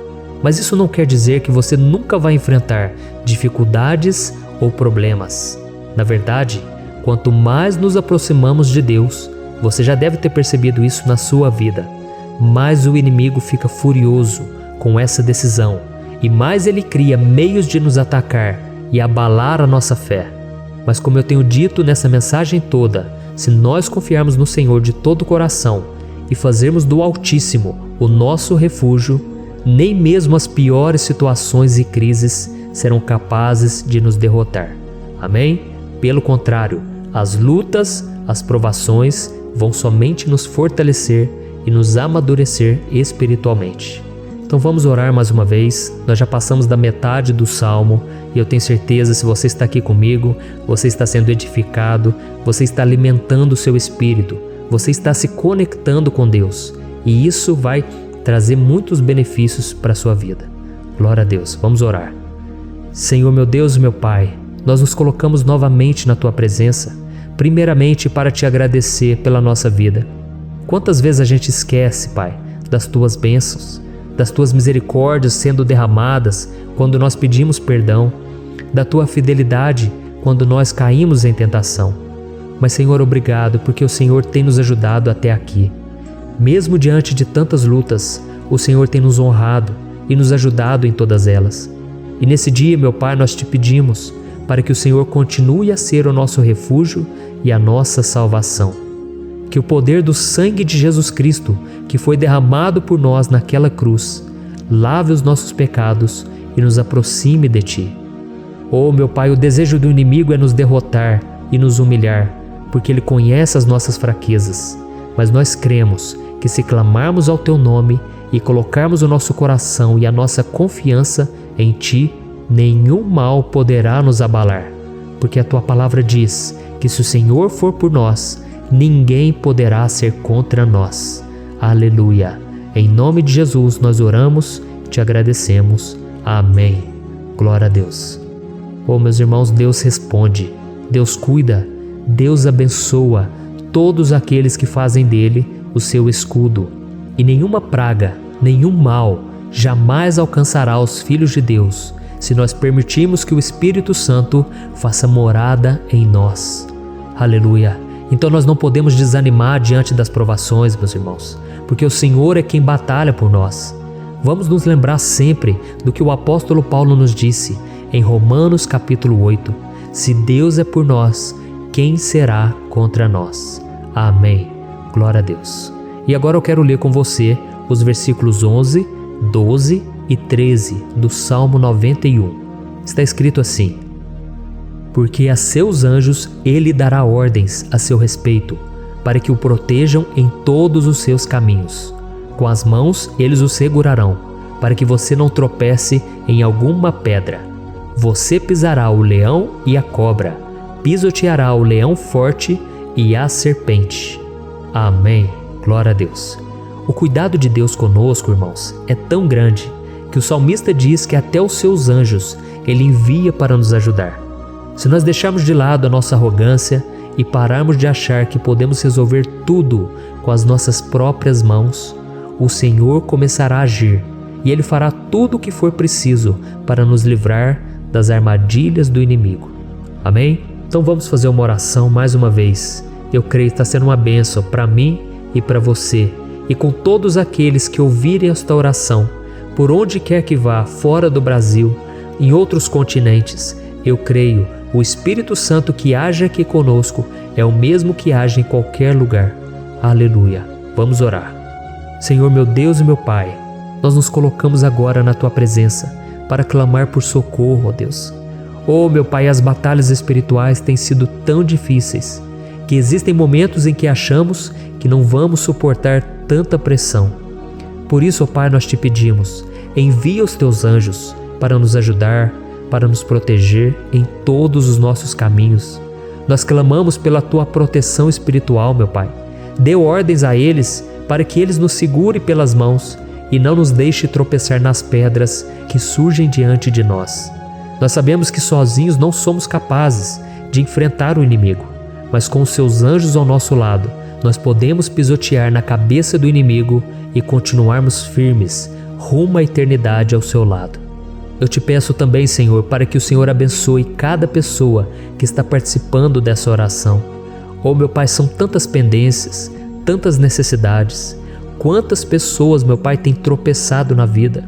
Mas isso não quer dizer que você nunca vai enfrentar dificuldades ou problemas. Na verdade, quanto mais nos aproximamos de Deus, você já deve ter percebido isso na sua vida, mais o inimigo fica furioso com essa decisão e mais ele cria meios de nos atacar e abalar a nossa fé. Mas como eu tenho dito nessa mensagem toda, se nós confiarmos no Senhor de todo o coração e fazermos do Altíssimo o nosso refúgio, nem mesmo as piores situações e crises serão capazes de nos derrotar. Amém? Pelo contrário, as lutas, as provações vão somente nos fortalecer e nos amadurecer espiritualmente. Então vamos orar mais uma vez. Nós já passamos da metade do Salmo e eu tenho certeza, se você está aqui comigo, você está sendo edificado, você está alimentando o seu espírito, você está se conectando com Deus e isso vai trazer muitos benefícios para a sua vida. Glória a Deus. Vamos orar. Senhor, meu Deus e meu Pai, nós nos colocamos novamente na Tua presença, primeiramente para Te agradecer pela nossa vida. Quantas vezes a gente esquece, Pai, das Tuas bênçãos, das Tuas misericórdias sendo derramadas quando nós pedimos perdão, da Tua fidelidade quando nós caímos em tentação. Mas, Senhor, obrigado, porque o Senhor tem nos ajudado até aqui. Mesmo diante de tantas lutas, o Senhor tem nos honrado e nos ajudado em todas elas. E nesse dia, meu Pai, nós Te pedimos para que o Senhor continue a ser o nosso refúgio e a nossa salvação. Que o poder do sangue de Jesus Cristo, que foi derramado por nós naquela cruz, lave os nossos pecados e nos aproxime de Ti. Oh, meu Pai, o desejo do inimigo é nos derrotar e nos humilhar, porque ele conhece as nossas fraquezas. Mas nós cremos que se clamarmos ao Teu nome e colocarmos o nosso coração e a nossa confiança em Ti, nenhum mal poderá nos abalar, porque a Tua palavra diz que se o Senhor for por nós, ninguém poderá ser contra nós. Aleluia! Em nome de Jesus nós oramos e Te agradecemos. Amém. Glória a Deus. Oh, meus irmãos, Deus responde, Deus cuida, Deus abençoa todos aqueles que fazem dele o seu escudo. E nenhuma praga, nenhum mal jamais alcançará os filhos de Deus, se nós permitirmos que o Espírito Santo faça morada em nós. Aleluia! Então nós não podemos desanimar diante das provações, meus irmãos, porque o Senhor é quem batalha por nós. Vamos nos lembrar sempre do que o apóstolo Paulo nos disse em Romanos capítulo 8. Se Deus é por nós, quem será contra nós? Amém. Glória a Deus. E agora eu quero ler com você os versículos 11, 12 e 13 do Salmo 91. Está escrito assim: porque a seus anjos ele dará ordens a seu respeito, para que o protejam em todos os seus caminhos. Com as mãos eles o segurarão, para que você não tropece em alguma pedra. Você pisará o leão e a cobra, pisoteará o leão forte e a serpente. Amém. Glória a Deus. O cuidado de Deus conosco, irmãos, é tão grande que o salmista diz que até os seus anjos ele envia para nos ajudar. Se nós deixarmos de lado a nossa arrogância e pararmos de achar que podemos resolver tudo com as nossas próprias mãos, o Senhor começará a agir e Ele fará tudo o que for preciso para nos livrar das armadilhas do inimigo. Amém? Então vamos fazer uma oração mais uma vez. Eu creio que está sendo uma bênção para mim e para você, e com todos aqueles que ouvirem esta oração, por onde quer que vá, fora do Brasil, em outros continentes. Eu creio, o Espírito Santo que age aqui conosco é o mesmo que age em qualquer lugar. Aleluia. Vamos orar. Senhor, meu Deus e meu Pai, nós nos colocamos agora na Tua presença para clamar por socorro, ó Deus. Oh, meu Pai, as batalhas espirituais têm sido tão difíceis que existem momentos em que achamos que não vamos suportar tanta pressão. Por isso, ó Pai, nós te pedimos, envia os Teus anjos para nos ajudar, para nos proteger em todos os nossos caminhos. Nós clamamos pela Tua proteção espiritual, meu Pai. Dê ordens a eles para que eles nos segurem pelas mãos e não nos deixe tropeçar nas pedras que surgem diante de nós. Nós sabemos que sozinhos não somos capazes de enfrentar o inimigo, mas com os Seus anjos ao nosso lado, nós podemos pisotear na cabeça do inimigo e continuarmos firmes rumo à eternidade ao Seu lado. Eu te peço também, Senhor, para que o Senhor abençoe cada pessoa que está participando dessa oração. Oh, meu Pai, são tantas pendências, tantas necessidades. Quantas pessoas, meu Pai, têm tropeçado na vida.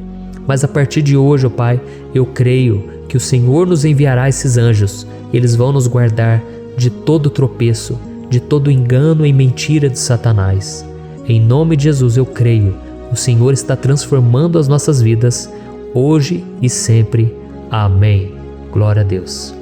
Mas a partir de hoje, ó Pai, eu creio que o Senhor nos enviará esses anjos. Eles vão nos guardar de todo tropeço, de todo engano e mentira de Satanás. Em nome de Jesus eu creio, o Senhor está transformando as nossas vidas, hoje e sempre. Amém. Glória a Deus.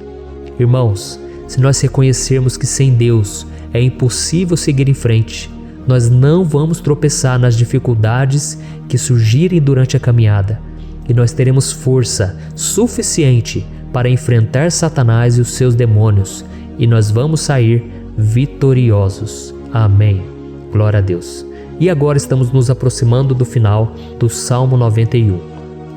Irmãos, se nós reconhecermos que sem Deus é impossível seguir em frente, nós não vamos tropeçar nas dificuldades que surgirem durante a caminhada, e nós teremos força suficiente para enfrentar Satanás e os seus demônios, e nós vamos sair vitoriosos. Amém. Glória a Deus. E agora estamos nos aproximando do final do Salmo 91.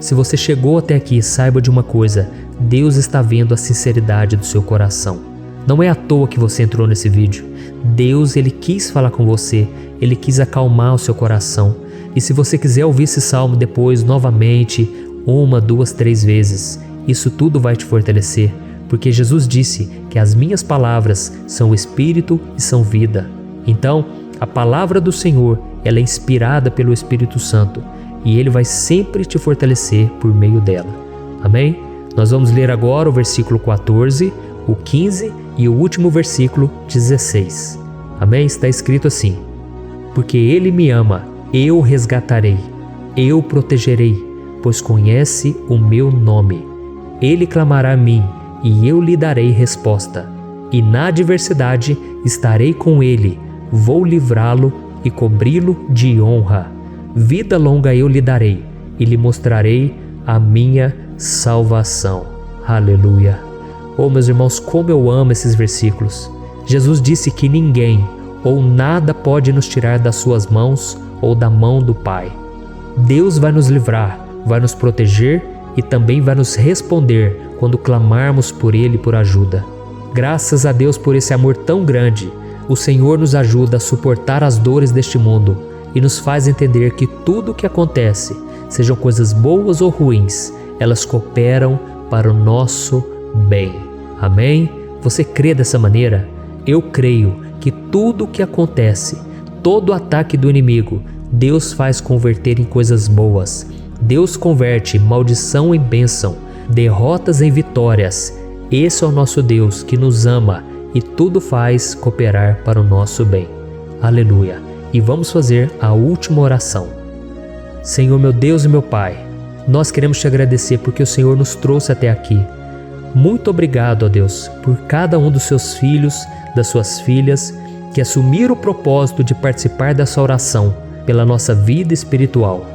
Se você chegou até aqui, saiba de uma coisa: Deus está vendo a sinceridade do seu coração. Não é à toa que você entrou nesse vídeo. Deus, Ele quis falar com você, Ele quis acalmar o seu coração. E se você quiser ouvir esse salmo depois, novamente, 1, 2, 3 vezes, isso tudo vai te fortalecer, porque Jesus disse que as minhas palavras são espírito e são vida. Então, a palavra do Senhor, ela é inspirada pelo Espírito Santo, e Ele vai sempre te fortalecer por meio dela. Amém? Nós vamos ler agora o versículo 14, o 15 e o último versículo 16. Amém? Está escrito assim: porque Ele me ama, eu o resgatarei, eu o protegerei, pois conhece o meu nome. Ele clamará a mim, e eu lhe darei resposta. E na adversidade estarei com ele, vou livrá-lo e cobri-lo de honra. Vida longa eu lhe darei, e lhe mostrarei a minha salvação. Aleluia. Oh, meus irmãos, como eu amo esses versículos. Jesus disse que ninguém ou nada pode nos tirar das suas mãos ou da mão do Pai. Deus vai nos livrar, vai nos proteger e também vai nos responder quando clamarmos por Ele por ajuda. Graças a Deus por esse amor tão grande, o Senhor nos ajuda a suportar as dores deste mundo e nos faz entender que tudo o que acontece, sejam coisas boas ou ruins, elas cooperam para o nosso bem. Amém? Você crê dessa maneira? Eu creio que tudo o que acontece, todo ataque do inimigo, Deus faz converter em coisas boas. Deus converte maldição em bênção, derrotas em vitórias. Esse é o nosso Deus que nos ama e tudo faz cooperar para o nosso bem. Aleluia! E vamos fazer a última oração. Senhor, meu Deus e meu Pai, nós queremos te agradecer porque o Senhor nos trouxe até aqui. Muito obrigado, ó Deus, por cada um dos seus filhos, das suas filhas, que assumiram o propósito de participar dessa oração pela nossa vida espiritual.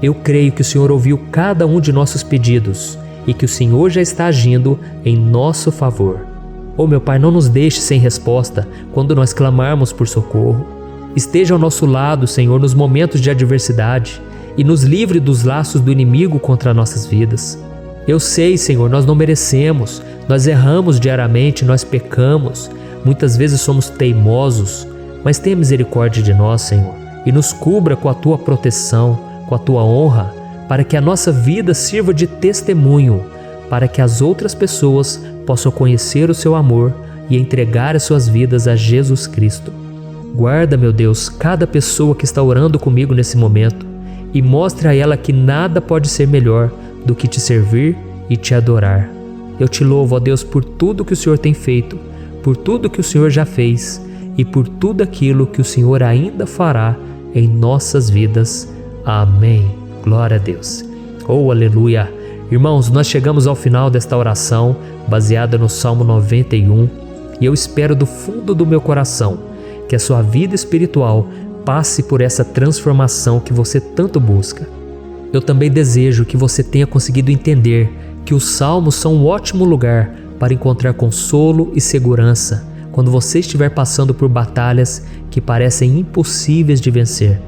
Eu creio que o Senhor ouviu cada um de nossos pedidos e que o Senhor já está agindo em nosso favor. Oh, meu Pai, não nos deixe sem resposta quando nós clamarmos por socorro. Esteja ao nosso lado, Senhor, nos momentos de adversidade e nos livre dos laços do inimigo contra nossas vidas. Eu sei, Senhor, nós não merecemos, nós erramos diariamente, nós pecamos, muitas vezes somos teimosos, mas tenha misericórdia de nós, Senhor, e nos cubra com a Tua proteção, com a Tua honra, para que a nossa vida sirva de testemunho, para que as outras pessoas possam conhecer o Seu amor e entregar as suas vidas a Jesus Cristo. Guarda, meu Deus, cada pessoa que está orando comigo nesse momento e mostre a ela que nada pode ser melhor do que te servir e te adorar. Eu te louvo, ó Deus, por tudo que o Senhor tem feito, por tudo que o Senhor já fez e por tudo aquilo que o Senhor ainda fará em nossas vidas. Amém. Glória a Deus. Oh, aleluia. Irmãos, nós chegamos ao final desta oração baseada no Salmo 91 e eu espero do fundo do meu coração que a sua vida espiritual passe por essa transformação que você tanto busca. Eu também desejo que você tenha conseguido entender que os salmos são um ótimo lugar para encontrar consolo e segurança quando você estiver passando por batalhas que parecem impossíveis de vencer.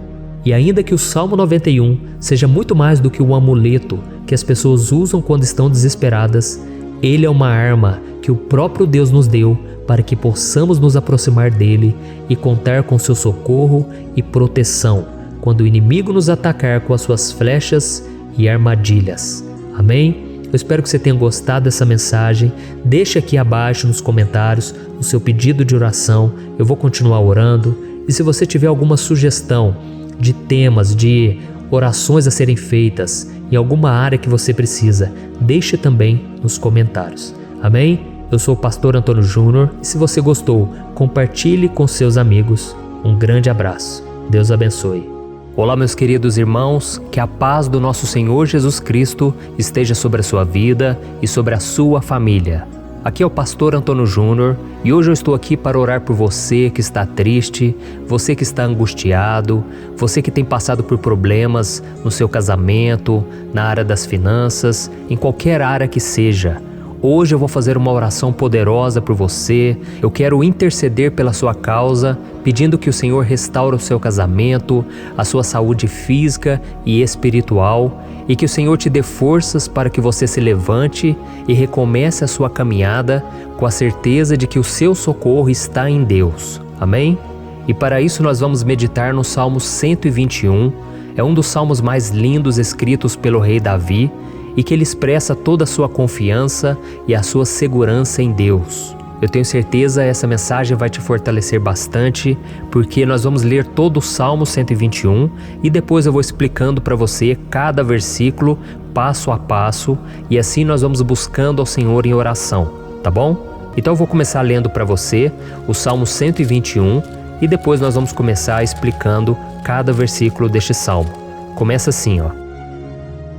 E ainda que o Salmo 91 seja muito mais do que um amuleto que as pessoas usam quando estão desesperadas, ele é uma arma que o próprio Deus nos deu para que possamos nos aproximar dele e contar com seu socorro e proteção quando o inimigo nos atacar com as suas flechas e armadilhas. Amém? Eu espero que você tenha gostado dessa mensagem. Deixe aqui abaixo nos comentários o seu pedido de oração. Eu vou continuar orando. E se você tiver alguma sugestão de temas, de orações a serem feitas em alguma área que você precisa, deixe também nos comentários. Amém? Eu sou o pastor Antônio Júnior e se você gostou, compartilhe com seus amigos. Um grande abraço. Deus abençoe. Olá, meus queridos irmãos, que a paz do nosso Senhor Jesus Cristo esteja sobre a sua vida e sobre a sua família. Aqui é o pastor Antônio Júnior e hoje eu estou aqui para orar por você que está triste, você que está angustiado, você que tem passado por problemas no seu casamento, na área das finanças, em qualquer área que seja. Hoje eu vou fazer uma oração poderosa por você. Eu quero interceder pela sua causa, pedindo que o Senhor restaure o seu casamento, a sua saúde física e espiritual, e que o Senhor te dê forças para que você se levante e recomece a sua caminhada com a certeza de que o seu socorro está em Deus. Amém? E para isso nós vamos meditar no Salmo 121. É um dos salmos mais lindos escritos pelo rei Davi, e que ele expressa toda a sua confiança e a sua segurança em Deus. Eu tenho certeza que essa mensagem vai te fortalecer bastante, porque nós vamos ler todo o Salmo 121 e depois eu vou explicando para você cada versículo, passo a passo, e assim nós vamos buscando ao Senhor em oração, tá bom? Então eu vou começar lendo para você o Salmo 121 e depois nós vamos começar explicando cada versículo deste salmo. Começa assim, ó.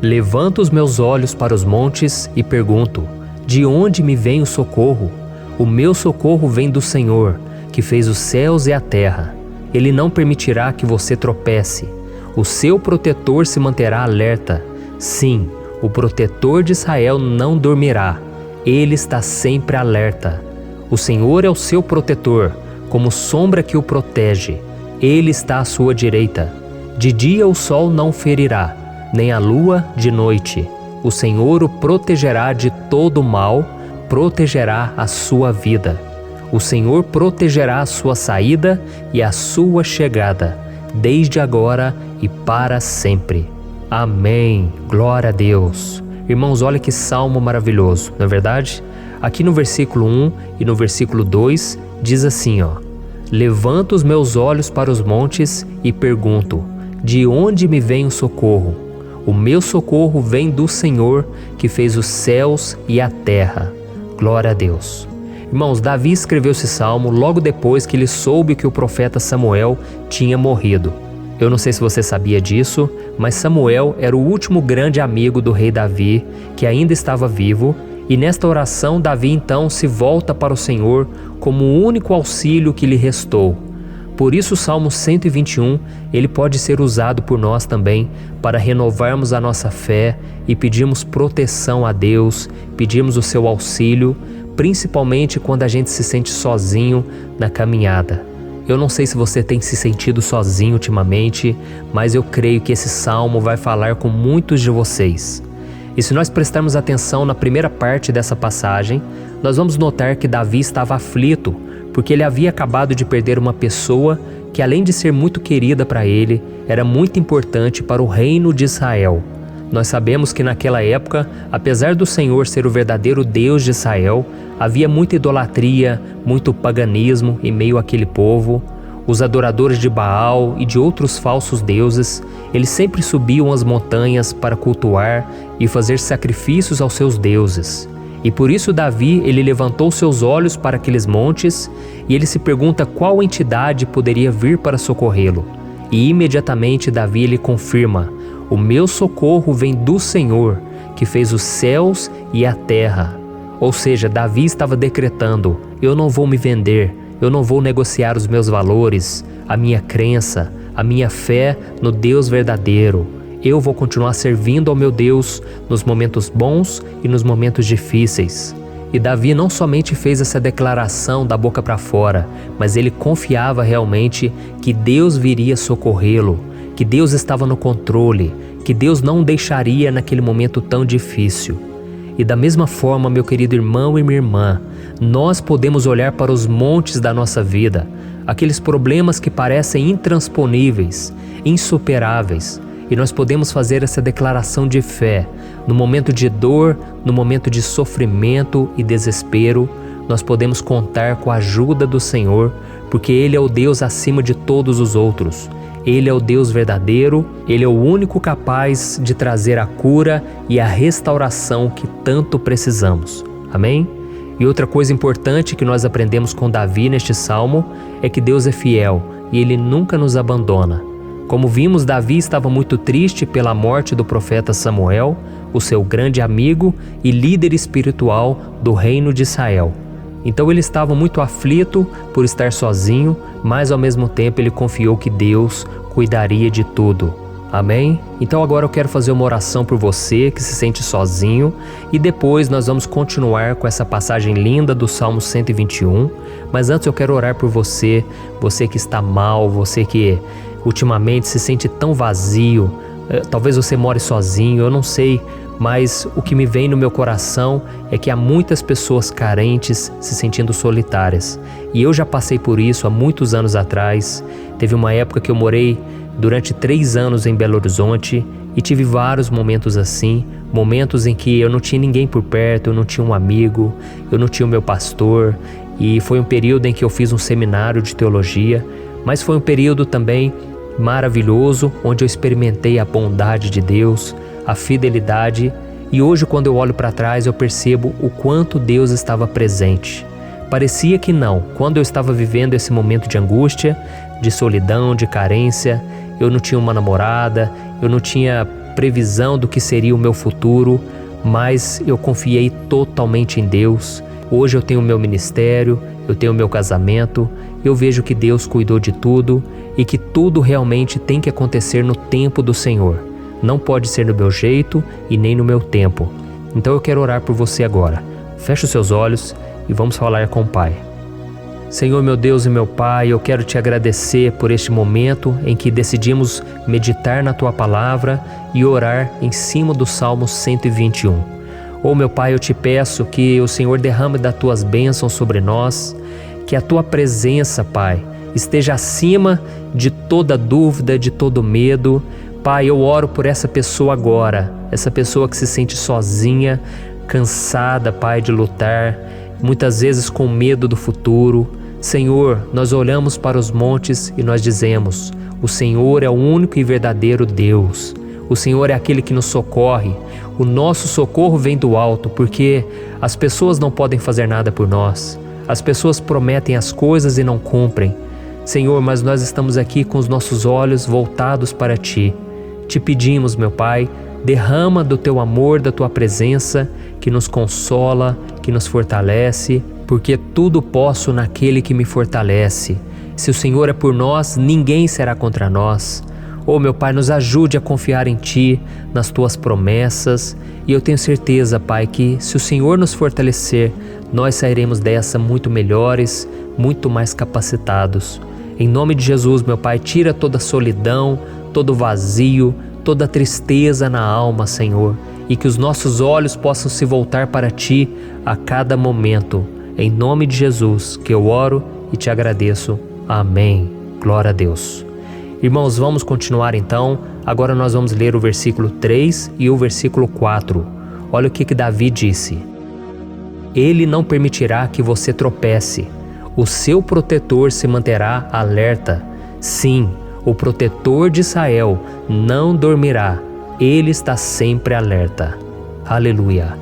Levanto os meus olhos para os montes e pergunto: de onde me vem o socorro? O meu socorro vem do Senhor, que fez os céus e a terra. Ele não permitirá que você tropece. O seu protetor se manterá alerta. Sim, o protetor de Israel não dormirá. Ele está sempre alerta. O Senhor é o seu protetor, como sombra que o protege. Ele está à sua direita. De dia o sol não ferirá, nem a lua de noite. O Senhor o protegerá de todo mal, protegerá a sua vida. O Senhor protegerá a sua saída e a sua chegada, desde agora e para sempre. Amém. Glória a Deus. Irmãos, olha que salmo maravilhoso, não é verdade? Aqui no versículo 1 e no versículo 2 diz assim, ó: Levanto os meus olhos para os montes e pergunto: de onde me vem o socorro? O meu socorro vem do Senhor, que fez os céus e a terra. Glória a Deus. Irmãos, Davi escreveu esse salmo logo depois que ele soube que o profeta Samuel tinha morrido. Eu não sei se você sabia disso, mas Samuel era o último grande amigo do rei Davi, que ainda estava vivo, e nesta oração Davi então se volta para o Senhor como o único auxílio que lhe restou. Por isso o Salmo 121, ele pode ser usado por nós também para renovarmos a nossa fé e pedirmos proteção a Deus, pedirmos o seu auxílio, principalmente quando a gente se sente sozinho na caminhada. Eu não sei se você tem se sentido sozinho ultimamente, mas eu creio que esse salmo vai falar com muitos de vocês. E se nós prestarmos atenção na primeira parte dessa passagem, nós vamos notar que Davi estava aflito, porque ele havia acabado de perder uma pessoa que, além de ser muito querida para ele, era muito importante para o reino de Israel. Nós sabemos que naquela época, apesar do Senhor ser o verdadeiro Deus de Israel, havia muita idolatria, muito paganismo em meio àquele povo. Os adoradores de Baal e de outros falsos deuses, eles sempre subiam as montanhas para cultuar e fazer sacrifícios aos seus deuses. E por isso Davi, ele levantou seus olhos para aqueles montes e ele se pergunta qual entidade poderia vir para socorrê-lo. E imediatamente Davi ele confirma: o meu socorro vem do Senhor, que fez os céus e a terra. Ou seja, Davi estava decretando: eu não vou me vender, eu não vou negociar os meus valores, a minha crença, a minha fé no Deus verdadeiro. Eu vou continuar servindo ao meu Deus nos momentos bons e nos momentos difíceis. E Davi não somente fez essa declaração da boca para fora, mas ele confiava realmente que Deus viria socorrê-lo, que Deus estava no controle, que Deus não o deixaria naquele momento tão difícil. E da mesma forma, meu querido irmão e minha irmã, nós podemos olhar para os montes da nossa vida, aqueles problemas que parecem intransponíveis, insuperáveis, e nós podemos fazer essa declaração de fé. No momento de dor, no momento de sofrimento e desespero, nós podemos contar com a ajuda do Senhor, porque Ele é o Deus acima de todos os outros. Ele é o Deus verdadeiro, Ele é o único capaz de trazer a cura e a restauração que tanto precisamos. Amém? E outra coisa importante que nós aprendemos com Davi neste salmo é que Deus é fiel e Ele nunca nos abandona. Como vimos, Davi estava muito triste pela morte do profeta Samuel, o seu grande amigo e líder espiritual do reino de Israel. Então ele estava muito aflito por estar sozinho, mas ao mesmo tempo ele confiou que Deus cuidaria de tudo. Amém? Então agora eu quero fazer uma oração por você que se sente sozinho e depois nós vamos continuar com essa passagem linda do Salmo 121. Mas antes eu quero orar por você, você que está mal, você que ultimamente se sente tão vazio, talvez você more sozinho, eu não sei, mas o que me vem no meu coração é que há muitas pessoas carentes se sentindo solitárias. E eu já passei por isso há muitos anos atrás. Teve uma época que eu morei durante 3 anos em Belo Horizonte e tive vários momentos assim, momentos em que eu não tinha ninguém por perto, eu não tinha um amigo, eu não tinha o meu pastor, e foi um período em que eu fiz um seminário de teologia, mas foi um período também maravilhoso, onde eu experimentei a bondade de Deus, a fidelidade, e hoje quando eu olho para trás eu percebo o quanto Deus estava presente. Parecia que não, quando eu estava vivendo esse momento de angústia, de solidão, de carência, eu não tinha uma namorada, eu não tinha previsão do que seria o meu futuro, mas eu confiei totalmente em Deus. Hoje eu tenho o meu ministério, eu tenho o meu casamento, eu vejo que Deus cuidou de tudo e que tudo realmente tem que acontecer no tempo do Senhor. Não pode ser no meu jeito e nem no meu tempo. Então eu quero orar por você agora. Feche os seus olhos e vamos falar com o Pai. Senhor, meu Deus e meu Pai, eu quero te agradecer por este momento em que decidimos meditar na Tua Palavra e orar em cima do Salmo 121. Oh, meu Pai, eu te peço que o Senhor derrame das Tuas bênçãos sobre nós, que a Tua presença, Pai, esteja acima de toda dúvida, de todo medo. Pai, eu oro por essa pessoa agora, essa pessoa que se sente sozinha, cansada, Pai, de lutar, muitas vezes com medo do futuro. Senhor, nós olhamos para os montes e nós dizemos: o Senhor é o único e verdadeiro Deus. O Senhor é aquele que nos socorre. O nosso socorro vem do alto, porque as pessoas não podem fazer nada por nós. As pessoas prometem as coisas e não cumprem. Senhor, mas nós estamos aqui com os nossos olhos voltados para Ti. Te pedimos, meu Pai, derrama do Teu amor, da Tua presença, que nos consola, que nos fortalece, porque tudo posso naquele que me fortalece. Se o Senhor é por nós, ninguém será contra nós. Oh, meu Pai, nos ajude a confiar em Ti, nas Tuas promessas, e eu tenho certeza, Pai, que se o Senhor nos fortalecer, nós sairemos dessa muito melhores, muito mais capacitados. Em nome de Jesus, meu Pai, tira toda a solidão, todo o vazio, toda a tristeza na alma, Senhor, e que os nossos olhos possam se voltar para Ti a cada momento. Em nome de Jesus, que eu oro e Te agradeço. Amém. Glória a Deus. Irmãos, vamos continuar então. Agora nós vamos ler o versículo 3 e o versículo 4. Olha o que Davi disse. Ele não permitirá que você tropece. O seu protetor se manterá alerta. Sim, o protetor de Israel não dormirá. Ele está sempre alerta. Aleluia.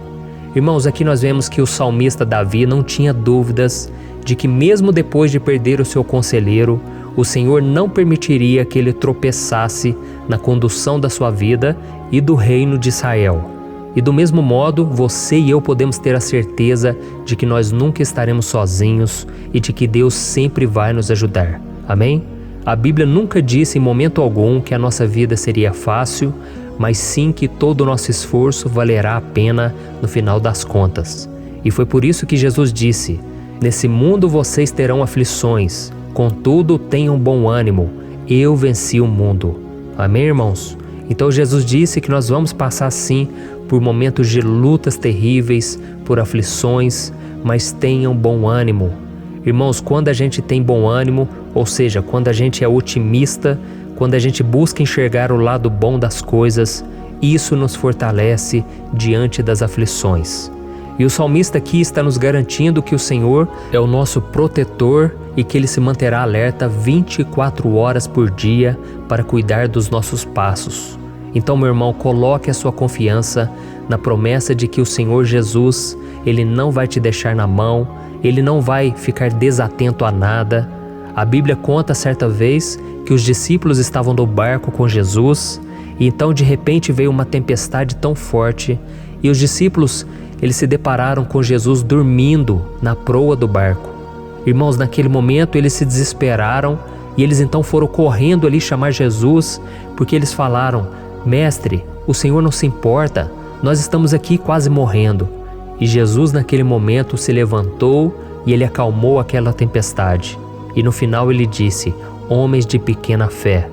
Irmãos, aqui nós vemos que o salmista Davi não tinha dúvidas de que mesmo depois de perder o seu conselheiro, o Senhor não permitiria que ele tropeçasse na condução da sua vida e do reino de Israel. E do mesmo modo, você e eu podemos ter a certeza de que nós nunca estaremos sozinhos e de que Deus sempre vai nos ajudar. Amém? A Bíblia nunca disse em momento algum que a nossa vida seria fácil, mas sim que todo o nosso esforço valerá a pena no final das contas. E foi por isso que Jesus disse: nesse mundo vocês terão aflições, contudo tenham bom ânimo, eu venci o mundo. Amém, irmãos? Então Jesus disse que nós vamos passar sim por momentos de lutas terríveis, por aflições, mas tenham bom ânimo. Irmãos, quando a gente tem bom ânimo, ou seja, quando a gente é otimista, quando a gente busca enxergar o lado bom das coisas, isso nos fortalece diante das aflições. E o salmista aqui está nos garantindo que o Senhor é o nosso protetor e que Ele se manterá alerta 24 horas por dia para cuidar dos nossos passos. Então, meu irmão, coloque a sua confiança na promessa de que o Senhor Jesus, Ele não vai te deixar na mão, Ele não vai ficar desatento a nada. A Bíblia conta certa vez que os discípulos estavam no barco com Jesus e então de repente veio uma tempestade tão forte e os discípulos eles se depararam com Jesus dormindo na proa do barco. Irmãos, naquele momento eles se desesperaram e eles então foram correndo ali chamar Jesus, porque eles falaram: Mestre, o Senhor não se importa, nós estamos aqui quase morrendo. E Jesus naquele momento se levantou e Ele acalmou aquela tempestade. E no final Ele disse: homens de pequena fé.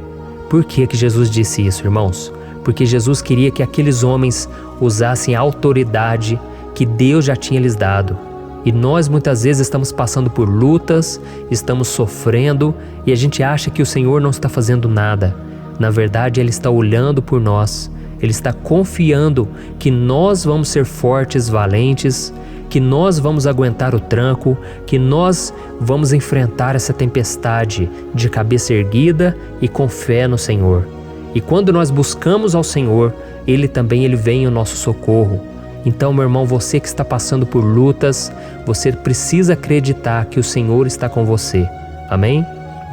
Por que Jesus disse isso, irmãos? Porque Jesus queria que aqueles homens usassem a autoridade que Deus já tinha lhes dado. E nós muitas vezes estamos passando por lutas, estamos sofrendo e a gente acha que o Senhor não está fazendo nada. Na verdade, Ele está olhando por nós. Ele está confiando que nós vamos ser fortes, valentes, que nós vamos aguentar o tranco, que nós vamos enfrentar essa tempestade de cabeça erguida e com fé no Senhor. E quando nós buscamos ao Senhor, Ele vem ao nosso socorro. Então, meu irmão, você que está passando por lutas, você precisa acreditar que o Senhor está com você. Amém?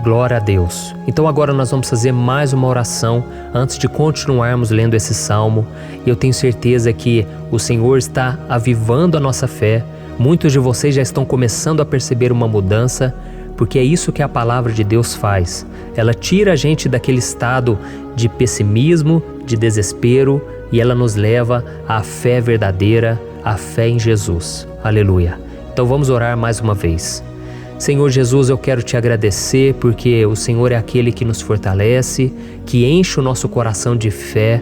Glória a Deus. Então agora nós vamos fazer mais uma oração antes de continuarmos lendo esse salmo. E eu tenho certeza que o Senhor está avivando a nossa fé. Muitos de vocês já estão começando a perceber uma mudança, porque é isso que a palavra de Deus faz. Ela tira a gente daquele estado de pessimismo, de desespero, e ela nos leva à fé verdadeira, à fé em Jesus. Aleluia. Então vamos orar mais uma vez. Senhor Jesus, eu quero Te agradecer porque o Senhor é aquele que nos fortalece, que enche o nosso coração de fé.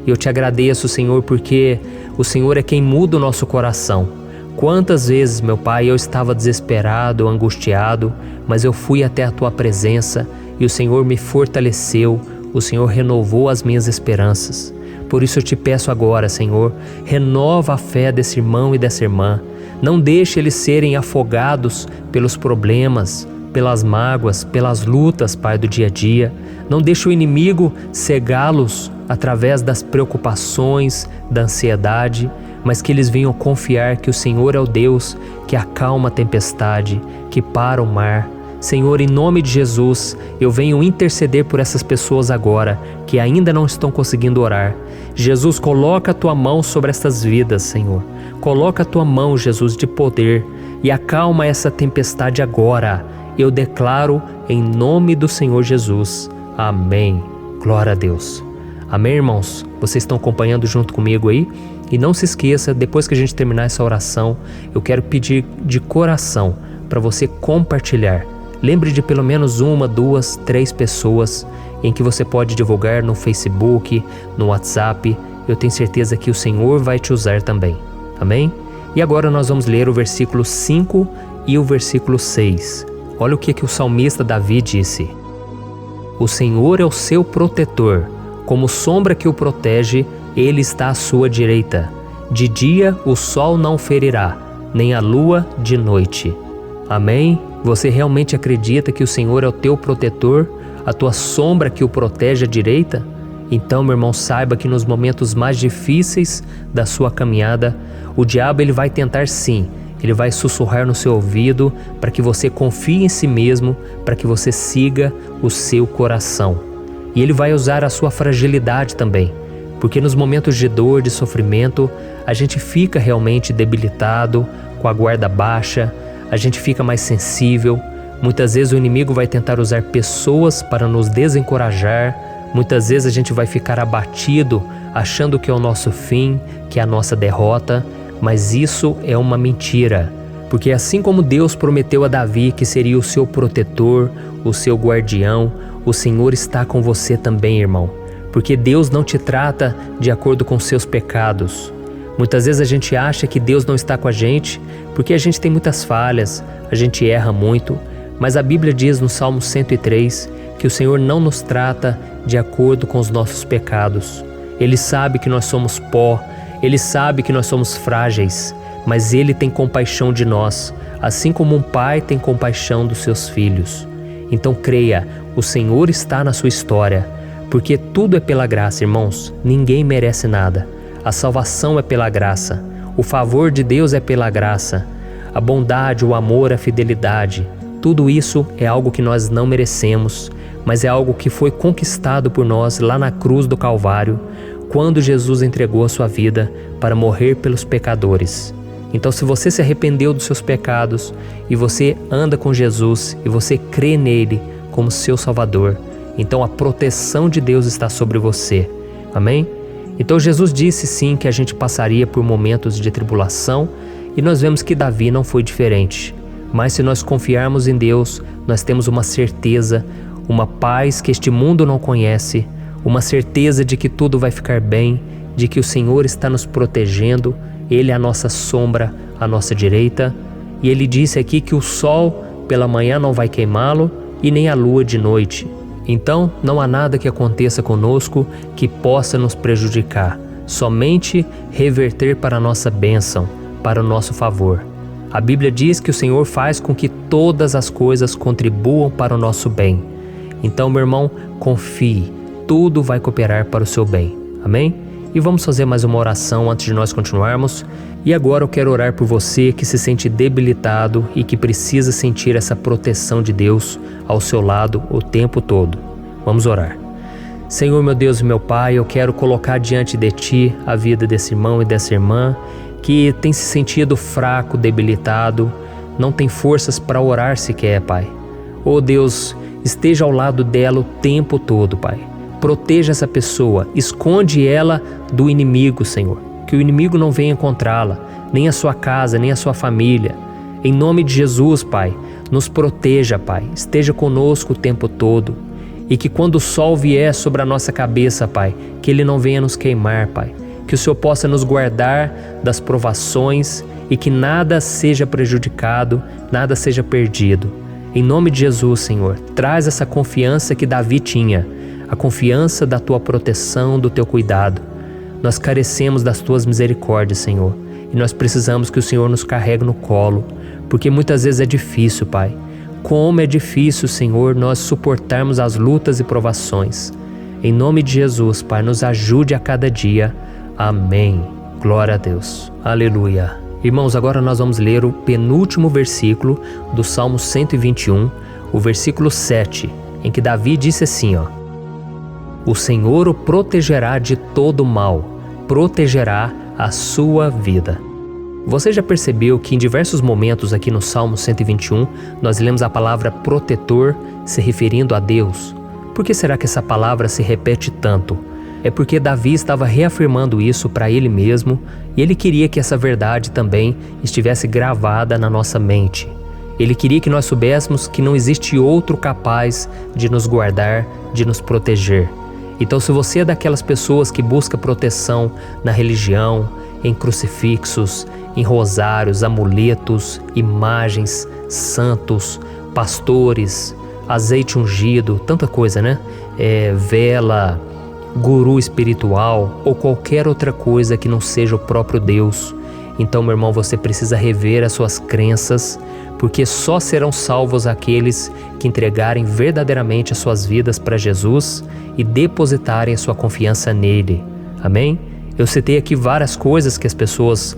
E eu Te agradeço, Senhor, porque o Senhor é quem muda o nosso coração. Quantas vezes, meu Pai, eu estava desesperado, angustiado, mas eu fui até a Tua presença e o Senhor me fortaleceu, o Senhor renovou as minhas esperanças. Por isso eu Te peço agora, Senhor, renova a fé desse irmão e dessa irmã. Não deixe eles serem afogados pelos problemas, pelas mágoas, pelas lutas, Pai, do dia a dia. Não deixe o inimigo cegá-los através das preocupações, da ansiedade, mas que eles venham confiar que o Senhor é o Deus que acalma a tempestade, que para o mar. Senhor, em nome de Jesus, eu venho interceder por essas pessoas agora que ainda não estão conseguindo orar. Jesus, coloca a tua mão sobre essas vidas, Senhor. Coloca a tua mão, Jesus, de poder e acalma essa tempestade agora. Eu declaro em nome do Senhor Jesus. Amém. Glória a Deus. Amém, irmãos? Vocês estão acompanhando junto comigo aí? E não se esqueça, depois que a gente terminar essa oração, eu quero pedir de coração para você compartilhar. Lembre de pelo menos 1, 2, 3 pessoas em que você pode divulgar no Facebook, no WhatsApp. Eu tenho certeza que o Senhor vai te usar também. Amém? E agora nós vamos ler o versículo 5 e o versículo 6. Olha o que o salmista Davi disse. O Senhor é o seu protetor, como sombra que o protege, Ele está à sua direita. De dia o sol não ferirá, nem a lua de noite. Amém? Você realmente acredita que o Senhor é o teu protetor, a tua sombra que o protege à direita? Então, meu irmão, saiba que nos momentos mais difíceis da sua caminhada, o diabo ele vai tentar sim, ele vai sussurrar no seu ouvido para que você confie em si mesmo, para que você siga o seu coração. E ele vai usar a sua fragilidade também, porque nos momentos de dor, de sofrimento, a gente fica realmente debilitado, com a guarda baixa, a gente fica mais sensível. Muitas vezes o inimigo vai tentar usar pessoas para nos desencorajar. Muitas vezes a gente vai ficar abatido, achando que é o nosso fim, que é a nossa derrota. Mas isso é uma mentira. Porque assim como Deus prometeu a Davi que seria o seu protetor, o seu guardião, o Senhor está com você também, irmão. Porque Deus não te trata de acordo com seus pecados. Muitas vezes a gente acha que Deus não está com a gente porque a gente tem muitas falhas, a gente erra muito, mas a Bíblia diz no Salmo 103 que o Senhor não nos trata de acordo com os nossos pecados. Ele sabe que nós somos pó, Ele sabe que nós somos frágeis, mas Ele tem compaixão de nós, assim como um pai tem compaixão dos seus filhos. Então creia, o Senhor está na sua história, porque tudo é pela graça, irmãos, ninguém merece nada. A salvação é pela graça, o favor de Deus é pela graça, a bondade, o amor, a fidelidade, tudo isso é algo que nós não merecemos, mas é algo que foi conquistado por nós lá na cruz do Calvário, quando Jesus entregou a sua vida para morrer pelos pecadores. Então, se você se arrependeu dos seus pecados e você anda com Jesus e você crê nele como seu Salvador, então a proteção de Deus está sobre você. Amém? Então Jesus disse sim que a gente passaria por momentos de tribulação e nós vemos que Davi não foi diferente. Mas se nós confiarmos em Deus, nós temos uma certeza, uma paz que este mundo não conhece, uma certeza de que tudo vai ficar bem, de que o Senhor está nos protegendo, Ele é a nossa sombra, à nossa direita. E Ele disse aqui que o sol pela manhã não vai queimá-lo e nem a lua de noite. Então, não há nada que aconteça conosco que possa nos prejudicar, somente reverter para a nossa bênção, para o nosso favor. A Bíblia diz que o Senhor faz com que todas as coisas contribuam para o nosso bem. Então, meu irmão, confie, tudo vai cooperar para o seu bem. Amém? E vamos fazer mais uma oração antes de nós continuarmos. E agora eu quero orar por você que se sente debilitado e que precisa sentir essa proteção de Deus ao seu lado o tempo todo. Vamos orar. Senhor, meu Deus e meu Pai, eu quero colocar diante de Ti a vida desse irmão e dessa irmã que tem se sentido fraco, debilitado, não tem forças para orar sequer, Pai. Oh Deus, esteja ao lado dela o tempo todo, Pai. Proteja essa pessoa, esconde ela do inimigo, Senhor. Que o inimigo não venha encontrá-la, nem a sua casa, nem a sua família. Em nome de Jesus, Pai, nos proteja, Pai. Esteja conosco o tempo todo. E que quando o sol vier sobre a nossa cabeça, Pai, que ele não venha nos queimar, Pai. Que o Senhor possa nos guardar das provações e que nada seja prejudicado, nada seja perdido. Em nome de Jesus, Senhor, traz essa confiança que Davi tinha, a confiança da Tua proteção, do Teu cuidado. Nós carecemos das Tuas misericórdias, Senhor, e nós precisamos que o Senhor nos carregue no colo, porque muitas vezes é difícil, Pai. Como é difícil, Senhor, nós suportarmos as lutas e provações. Em nome de Jesus, Pai, nos ajude a cada dia. Amém. Glória a Deus. Aleluia. Irmãos, agora nós vamos ler o penúltimo versículo do Salmo 121, o versículo 7, em que Davi disse assim, ó: O Senhor o protegerá de todo mal, protegerá a sua vida. Você já percebeu que em diversos momentos aqui no Salmo 121, nós lemos a palavra protetor se referindo a Deus? Por que será que essa palavra se repete tanto? É porque Davi estava reafirmando isso para ele mesmo e ele queria que essa verdade também estivesse gravada na nossa mente. Ele queria que nós soubéssemos que não existe outro capaz de nos guardar, de nos proteger. Então, se você é daquelas pessoas que busca proteção na religião, em crucifixos, em rosários, amuletos, imagens, santos, pastores, azeite ungido, tanta coisa, né? Vela, guru espiritual ou qualquer outra coisa que não seja o próprio Deus. Então, meu irmão, você precisa rever as suas crenças, porque só serão salvos aqueles que entregarem verdadeiramente as suas vidas para Jesus e depositarem a sua confiança nele. Amém? Eu citei aqui várias coisas que as pessoas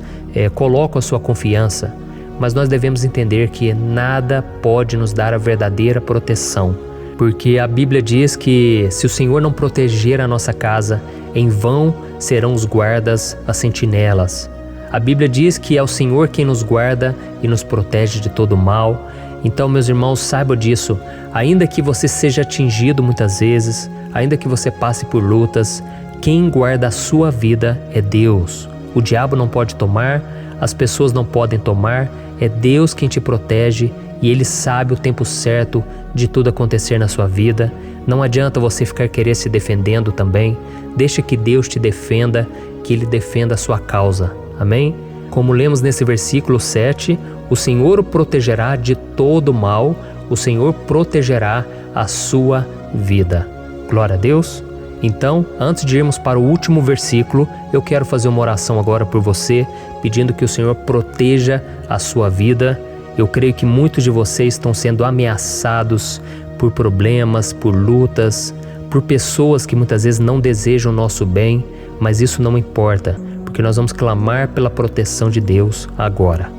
colocam a sua confiança, mas nós devemos entender que nada pode nos dar a verdadeira proteção, porque a Bíblia diz que se o Senhor não proteger a nossa casa, em vão serão os guardas, as sentinelas. A Bíblia diz que é o Senhor quem nos guarda e nos protege de todo mal. Então, meus irmãos, saibam disso. Ainda que você seja atingido muitas vezes, ainda que você passe por lutas, quem guarda a sua vida é Deus. O diabo não pode tomar, as pessoas não podem tomar, é Deus quem te protege e Ele sabe o tempo certo de tudo acontecer na sua vida. Não adianta você ficar querer se defendendo também. Deixa que Deus te defenda, que Ele defenda a sua causa. Amém? Como lemos nesse versículo 7, o Senhor o protegerá de todo mal, o Senhor protegerá a sua vida. Glória a Deus. Então, antes de irmos para o último versículo, eu quero fazer uma oração agora por você, pedindo que o Senhor proteja a sua vida. Eu creio que muitos de vocês estão sendo ameaçados por problemas, por lutas, por pessoas que muitas vezes não desejam o nosso bem, mas isso não importa, porque nós vamos clamar pela proteção de Deus agora.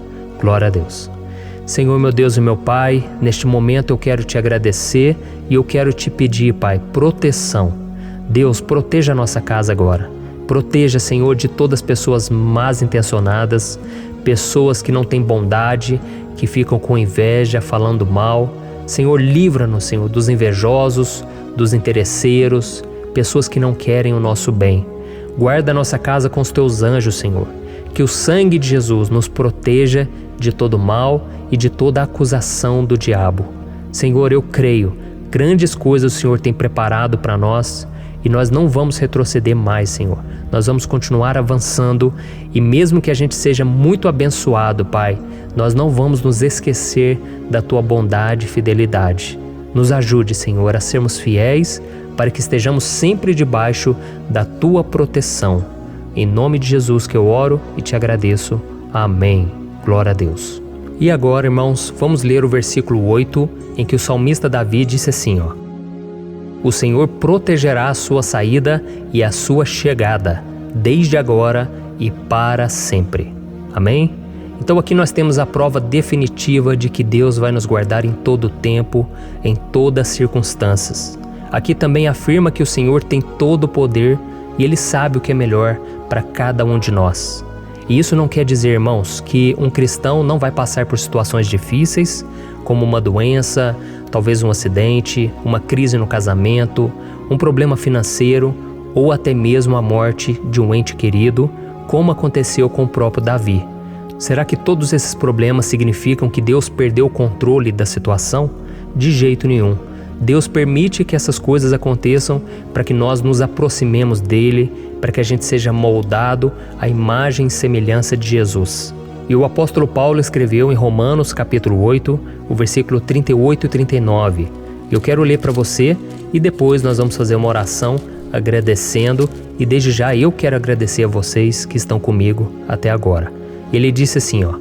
Glória a Deus. Senhor, meu Deus e meu Pai, neste momento eu quero te agradecer e eu quero te pedir, Pai, proteção. Deus, proteja a nossa casa agora. Proteja, Senhor, de todas as pessoas más intencionadas, pessoas que não têm bondade, que ficam com inveja, falando mal. Senhor, livra-nos, Senhor, dos invejosos, dos interesseiros, pessoas que não querem o nosso bem. Guarda a nossa casa com os teus anjos, Senhor. Que o sangue de Jesus nos proteja de todo mal e de toda acusação do diabo. Senhor, eu creio, grandes coisas o Senhor tem preparado para nós. E nós não vamos retroceder mais, Senhor. Nós vamos continuar avançando e mesmo que a gente seja muito abençoado, Pai, nós não vamos nos esquecer da Tua bondade e fidelidade. Nos ajude, Senhor, a sermos fiéis para que estejamos sempre debaixo da Tua proteção. Em nome de Jesus que eu oro e te agradeço. Amém. Glória a Deus. E agora, irmãos, vamos ler o versículo 8, em que o salmista Davi disse assim, ó: O Senhor protegerá a sua saída e a sua chegada, desde agora e para sempre. Amém? Então aqui nós temos a prova definitiva de que Deus vai nos guardar em todo o tempo, em todas as circunstâncias. Aqui também afirma que o Senhor tem todo o poder e Ele sabe o que é melhor para cada um de nós. E isso não quer dizer, irmãos, que um cristão não vai passar por situações difíceis, como uma doença, talvez um acidente, uma crise no casamento, um problema financeiro ou até mesmo a morte de um ente querido, como aconteceu com o próprio Davi. Será que todos esses problemas significam que Deus perdeu o controle da situação? De jeito nenhum. Deus permite que essas coisas aconteçam para que nós nos aproximemos dele, para que a gente seja moldado à imagem e semelhança de Jesus. E o apóstolo Paulo escreveu em Romanos capítulo 8, o versículo 38 e 39. Eu quero ler para você e depois nós vamos fazer uma oração agradecendo, e desde já eu quero agradecer a vocês que estão comigo até agora. Ele disse assim, ó: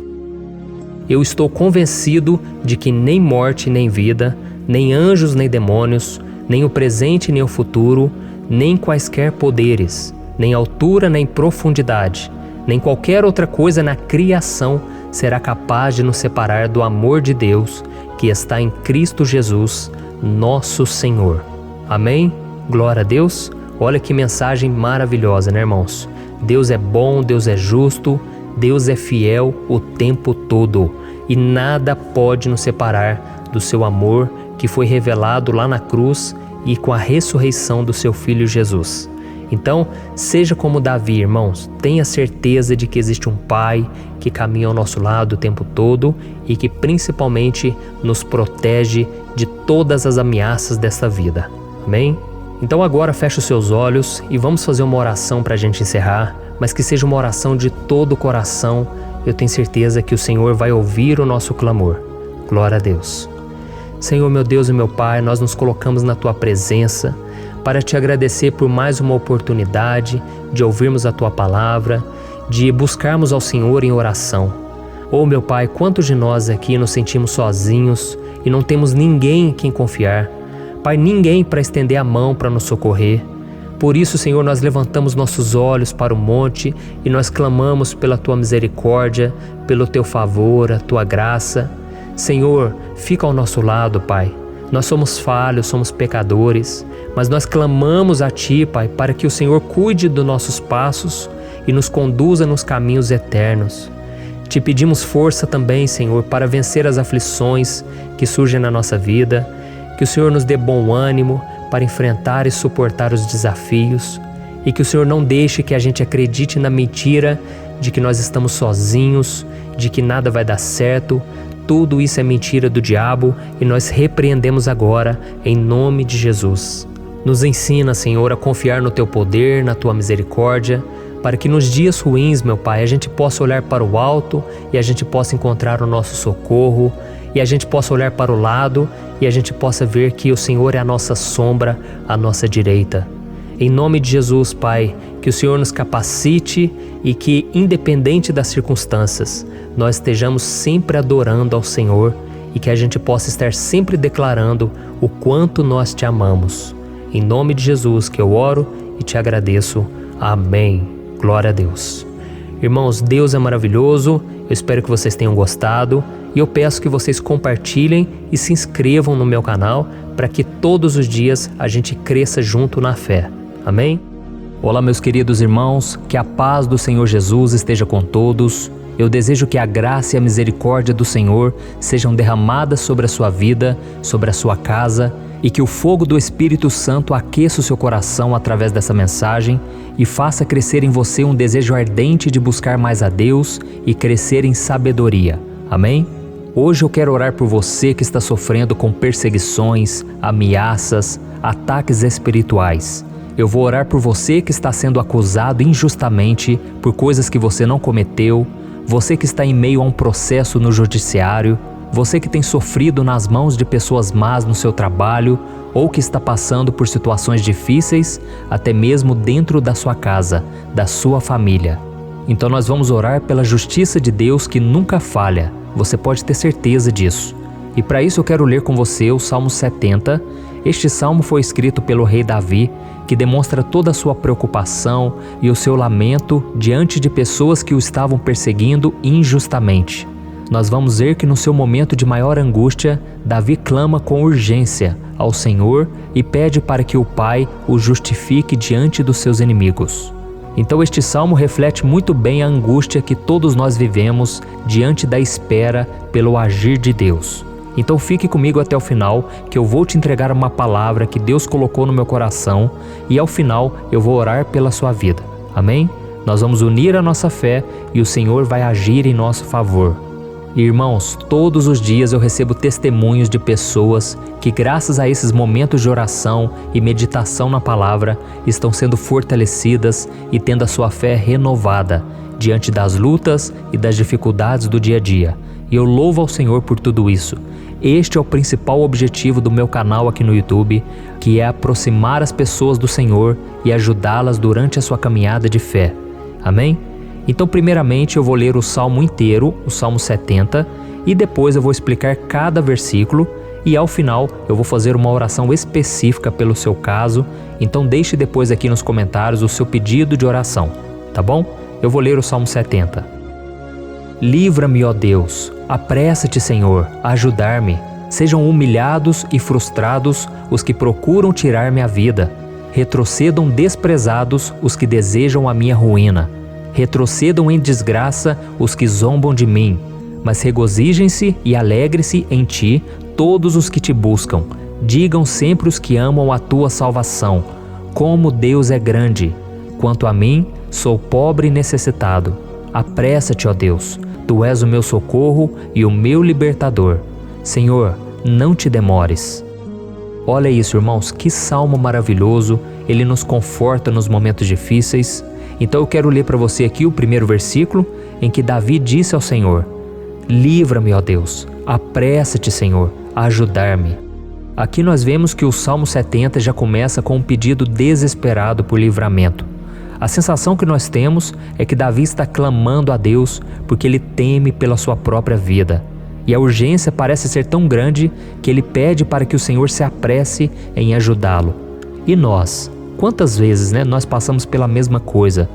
Eu estou convencido de que nem morte nem vida, nem anjos nem demônios, nem o presente nem o futuro, nem quaisquer poderes, nem altura nem profundidade, nem qualquer outra coisa na criação será capaz de nos separar do amor de Deus que está em Cristo Jesus, nosso Senhor. Amém? Glória a Deus. Olha que mensagem maravilhosa, né, irmãos? Deus é bom, Deus é justo, Deus é fiel o tempo todo e nada pode nos separar do seu amor que foi revelado lá na cruz e com a ressurreição do seu Filho Jesus. Então, seja como Davi, irmãos, tenha certeza de que existe um Pai que caminha ao nosso lado o tempo todo e que principalmente nos protege de todas as ameaças desta vida. Amém? Então agora feche os seus olhos e vamos fazer uma oração para a gente encerrar, mas que seja uma oração de todo o coração. Eu tenho certeza que o Senhor vai ouvir o nosso clamor. Glória a Deus. Senhor, meu Deus e meu Pai, nós nos colocamos na Tua presença para Te agradecer por mais uma oportunidade de ouvirmos a Tua palavra, de buscarmos ao Senhor em oração. Oh, meu Pai, quantos de nós aqui nos sentimos sozinhos e não temos ninguém em quem confiar. Pai, ninguém para estender a mão para nos socorrer. Por isso, Senhor, nós levantamos nossos olhos para o monte e nós clamamos pela Tua misericórdia, pelo Teu favor, a Tua graça. Senhor, fica ao nosso lado, Pai. Nós somos falhos, somos pecadores, mas nós clamamos a Ti, Pai, para que o Senhor cuide dos nossos passos e nos conduza nos caminhos eternos. Te pedimos força também, Senhor, para vencer as aflições que surgem na nossa vida, que o Senhor nos dê bom ânimo para enfrentar e suportar os desafios e que o Senhor não deixe que a gente acredite na mentira de que nós estamos sozinhos, de que nada vai dar certo. Tudo isso é mentira do diabo e nós repreendemos agora em nome de Jesus. Nos ensina, Senhor, a confiar no Teu poder, na Tua misericórdia, para que nos dias ruins, meu Pai, a gente possa olhar para o alto e a gente possa encontrar o nosso socorro e a gente possa olhar para o lado e a gente possa ver que o Senhor é a nossa sombra, a nossa direita. Em nome de Jesus, Pai, que o Senhor nos capacite e que, independente das circunstâncias, nós estejamos sempre adorando ao Senhor e que a gente possa estar sempre declarando o quanto nós Te amamos. Em nome de Jesus que eu oro e Te agradeço. Amém. Glória a Deus. Irmãos, Deus é maravilhoso. Eu espero que vocês tenham gostado e eu peço que vocês compartilhem e se inscrevam no meu canal para que todos os dias a gente cresça junto na fé. Amém? Olá, meus queridos irmãos, que a paz do Senhor Jesus esteja com todos. Eu desejo que a graça e a misericórdia do Senhor sejam derramadas sobre a sua vida, sobre a sua casa, e que o fogo do Espírito Santo aqueça o seu coração através dessa mensagem e faça crescer em você um desejo ardente de buscar mais a Deus e crescer em sabedoria. Amém? Hoje eu quero orar por você que está sofrendo com perseguições, ameaças, ataques espirituais. Eu vou orar por você que está sendo acusado injustamente por coisas que você não cometeu, você que está em meio a um processo no judiciário, você que tem sofrido nas mãos de pessoas más no seu trabalho ou que está passando por situações difíceis, até mesmo dentro da sua casa, da sua família. Então nós vamos orar pela justiça de Deus que nunca falha, você pode ter certeza disso. E para isso eu quero ler com você o Salmo 70. Este salmo foi escrito pelo rei Davi, que demonstra toda a sua preocupação e o seu lamento diante de pessoas que o estavam perseguindo injustamente. Nós vamos ver que no seu momento de maior angústia, Davi clama com urgência ao Senhor e pede para que o Pai o justifique diante dos seus inimigos. Então este salmo reflete muito bem a angústia que todos nós vivemos diante da espera pelo agir de Deus. Então fique comigo até o final, que eu vou te entregar uma palavra que Deus colocou no meu coração e ao final eu vou orar pela sua vida. Amém? Nós vamos unir a nossa fé e o Senhor vai agir em nosso favor. Irmãos, todos os dias eu recebo testemunhos de pessoas que, graças a esses momentos de oração e meditação na palavra, estão sendo fortalecidas e tendo a sua fé renovada diante das lutas e das dificuldades do dia a dia. E eu louvo ao Senhor por tudo isso. Este é o principal objetivo do meu canal aqui no YouTube, que é aproximar as pessoas do Senhor e ajudá-las durante a sua caminhada de fé. Amém? Então, primeiramente, eu vou ler o Salmo inteiro, o Salmo 70, e depois eu vou explicar cada versículo, E ao final eu vou fazer uma oração específica pelo seu caso, então deixe depois aqui nos comentários o seu pedido de oração, tá bom? Eu vou ler o Salmo 70. Livra-me, ó Deus, apressa-te, Senhor, a ajudar-me. Sejam humilhados e frustrados os que procuram tirar-me a vida. Retrocedam desprezados os que desejam a minha ruína. Retrocedam em desgraça os que zombam de mim. Mas regozijem-se e alegre-se em ti todos os que te buscam. Digam sempre os que amam a tua salvação, como Deus é grande. Quanto a mim, sou pobre e necessitado. Apressa-te, ó Deus, tu és o meu socorro e o meu libertador. Senhor, não te demores. Olha isso, irmãos, que salmo maravilhoso, ele nos conforta nos momentos difíceis. Então eu quero ler para você aqui o primeiro versículo, em que Davi disse ao Senhor: livra-me, ó Deus, apressa-te, Senhor, a ajudar-me. Aqui nós vemos que o Salmo 70 já começa com um pedido desesperado por livramento. A sensação que nós temos é que Davi está clamando a Deus porque ele teme pela sua própria vida. E a urgência parece ser tão grande que ele pede para que o Senhor se apresse em ajudá-lo. E nós? Quantas vezes nós passamos pela mesma coisa?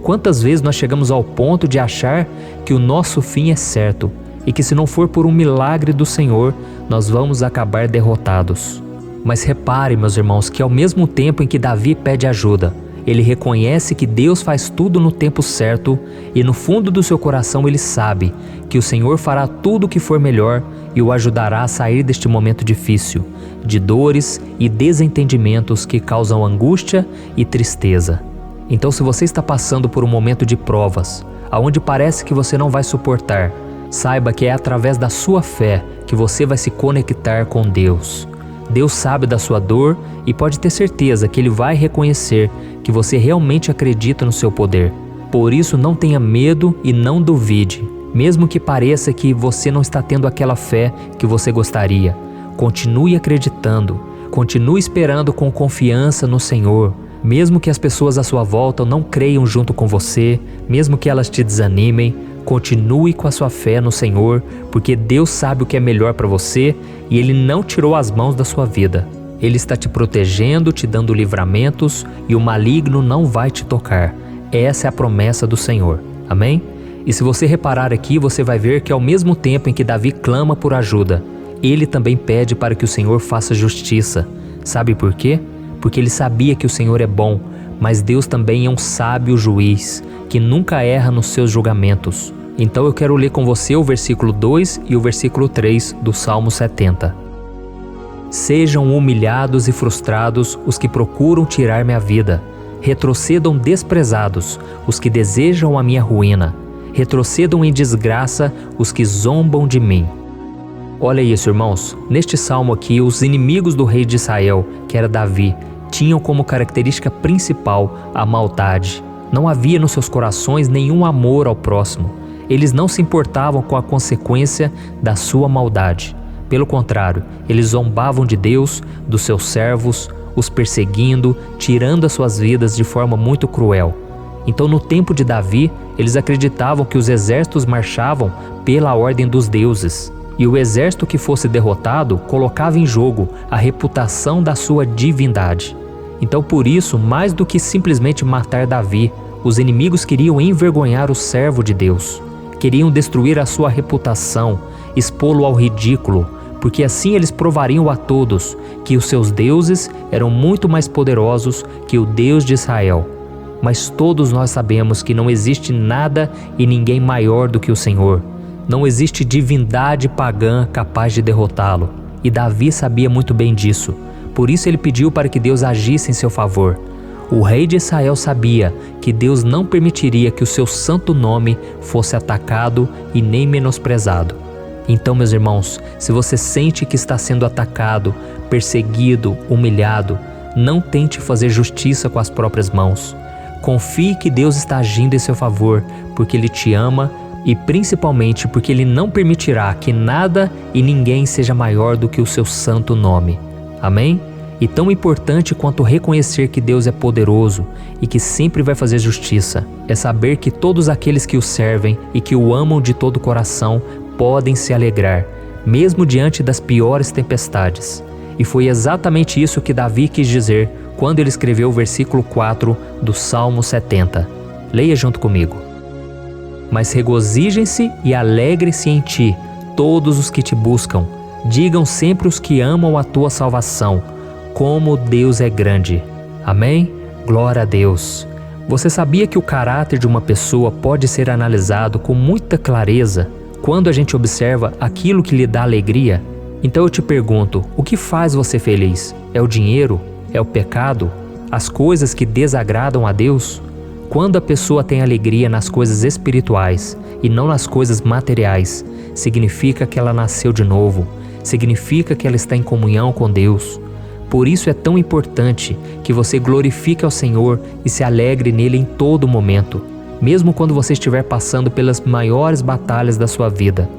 Quantas vezes nós chegamos ao ponto de achar que o nosso fim é certo e que se não for por um milagre do Senhor, nós vamos acabar derrotados? Mas repare, meus irmãos, que ao mesmo tempo em que Davi pede ajuda, ele reconhece que Deus faz tudo no tempo certo e no fundo do seu coração ele sabe que o Senhor fará tudo o que for melhor e o ajudará a sair deste momento difícil, de dores e desentendimentos que causam angústia e tristeza. Então, se você está passando por um momento de provas, aonde parece que você não vai suportar, saiba que é através da sua fé que você vai se conectar com Deus. Deus sabe da sua dor e pode ter certeza que Ele vai reconhecer que você realmente acredita no seu poder. Por isso, não tenha medo e não duvide, mesmo que pareça que você não está tendo aquela fé que você gostaria. Continue acreditando, continue esperando com confiança no Senhor. Mesmo que as pessoas à sua volta não creiam junto com você, mesmo que elas te desanimem, continue com a sua fé no Senhor, porque Deus sabe o que é melhor para você e Ele não tirou as mãos da sua vida. Ele está te protegendo, te dando livramentos e o maligno não vai te tocar. Essa é a promessa do Senhor. Amém? E se você reparar aqui, você vai ver que ao mesmo tempo em que Davi clama por ajuda, ele também pede para que o Senhor faça justiça. Sabe por quê? Porque ele sabia que o Senhor é bom, mas Deus também é um sábio juiz, que nunca erra nos seus julgamentos. Então eu quero ler com você o versículo 2 e o versículo 3 do Salmo 70. Sejam humilhados e frustrados os que procuram tirar-me a vida. Retrocedam desprezados os que desejam a minha ruína. Retrocedam em desgraça os que zombam de mim. Olha isso, irmãos. Neste salmo aqui, os inimigos do rei de Israel, que era Davi, tinham como característica principal a maldade. Não havia nos seus corações nenhum amor ao próximo. Eles não se importavam com a consequência da sua maldade. Pelo contrário, eles zombavam de Deus, dos seus servos, os perseguindo, tirando as suas vidas de forma muito cruel. Então, no tempo de Davi, eles acreditavam que os exércitos marchavam pela ordem dos deuses. E o exército que fosse derrotado colocava em jogo a reputação da sua divindade. Então, por isso, mais do que simplesmente matar Davi, os inimigos queriam envergonhar o servo de Deus. Queriam destruir a sua reputação, expô-lo ao ridículo, porque assim eles provariam a todos que os seus deuses eram muito mais poderosos que o Deus de Israel. Mas todos nós sabemos que não existe nada e ninguém maior do que o Senhor. Não existe divindade pagã capaz de derrotá-lo. E Davi sabia muito bem disso. Por isso ele pediu para que Deus agisse em seu favor. O rei de Israel sabia que Deus não permitiria que o seu santo nome fosse atacado e nem menosprezado. Então, meus irmãos, se você sente que está sendo atacado, perseguido, humilhado, não tente fazer justiça com as próprias mãos. Confie que Deus está agindo em seu favor, porque Ele te ama e principalmente porque Ele não permitirá que nada e ninguém seja maior do que o seu santo nome. Amém? E tão importante quanto reconhecer que Deus é poderoso e que sempre vai fazer justiça, é saber que todos aqueles que o servem e que o amam de todo o coração podem se alegrar, mesmo diante das piores tempestades. E foi exatamente isso que Davi quis dizer quando ele escreveu o versículo 4 do Salmo 70. Leia junto comigo. Mas regozijem-se e alegrem-se em ti, todos os que te buscam. Digam sempre os que amam a tua salvação, como Deus é grande. Amém? Glória a Deus. Você sabia que o caráter de uma pessoa pode ser analisado com muita clareza quando a gente observa aquilo que lhe dá alegria? Então eu te pergunto, o que faz você feliz? É o dinheiro? É o pecado? As coisas que desagradam a Deus? Quando a pessoa tem alegria nas coisas espirituais e não nas coisas materiais, significa que ela nasceu de novo, significa que ela está em comunhão com Deus. Por isso é tão importante que você glorifique ao Senhor e se alegre nele em todo momento, mesmo quando você estiver passando pelas maiores batalhas da sua vida.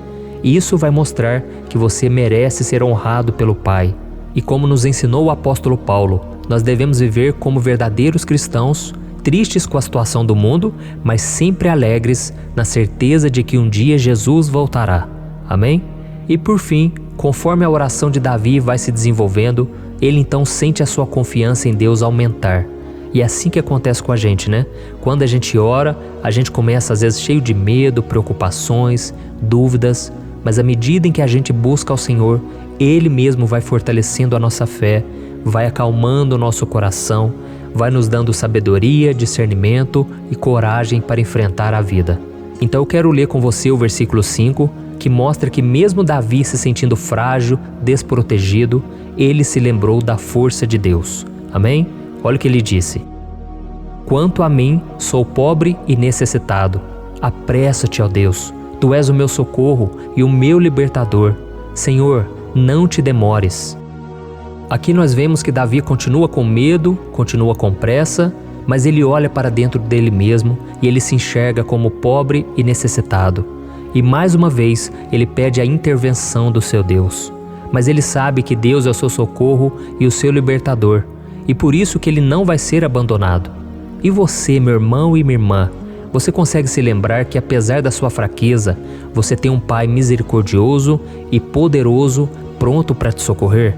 Isso vai mostrar que você merece ser honrado pelo Pai. E como nos ensinou o apóstolo Paulo, nós devemos viver como verdadeiros cristãos, tristes com a situação do mundo, mas sempre alegres na certeza de que um dia Jesus voltará. Amém? E por fim, conforme a oração de Davi vai se desenvolvendo, ele então sente a sua confiança em Deus aumentar. E é assim que acontece com a gente, né? Quando a gente ora, a gente começa às vezes cheio de medo, preocupações, dúvidas, mas à medida em que a gente busca ao Senhor, Ele mesmo vai fortalecendo a nossa fé, vai acalmando o nosso coração, vai nos dando sabedoria, discernimento e coragem para enfrentar a vida. Então eu quero ler com você o versículo 5, que mostra que mesmo Davi se sentindo frágil, desprotegido, ele se lembrou da força de Deus. Amém? Olha o que ele disse. Quanto a mim, sou pobre e necessitado. Apressa-te, ó Deus. Tu és o meu socorro e o meu libertador. Senhor, não te demores. Aqui nós vemos que Davi continua com medo, continua com pressa, mas ele olha para dentro dele mesmo e ele se enxerga como pobre e necessitado. E mais uma vez ele pede a intervenção do seu Deus. Mas ele sabe que Deus é o seu socorro e o seu libertador, e por isso que ele não vai ser abandonado. E você, meu irmão e minha irmã, você consegue se lembrar que apesar da sua fraqueza, você tem um Pai misericordioso e poderoso pronto para te socorrer?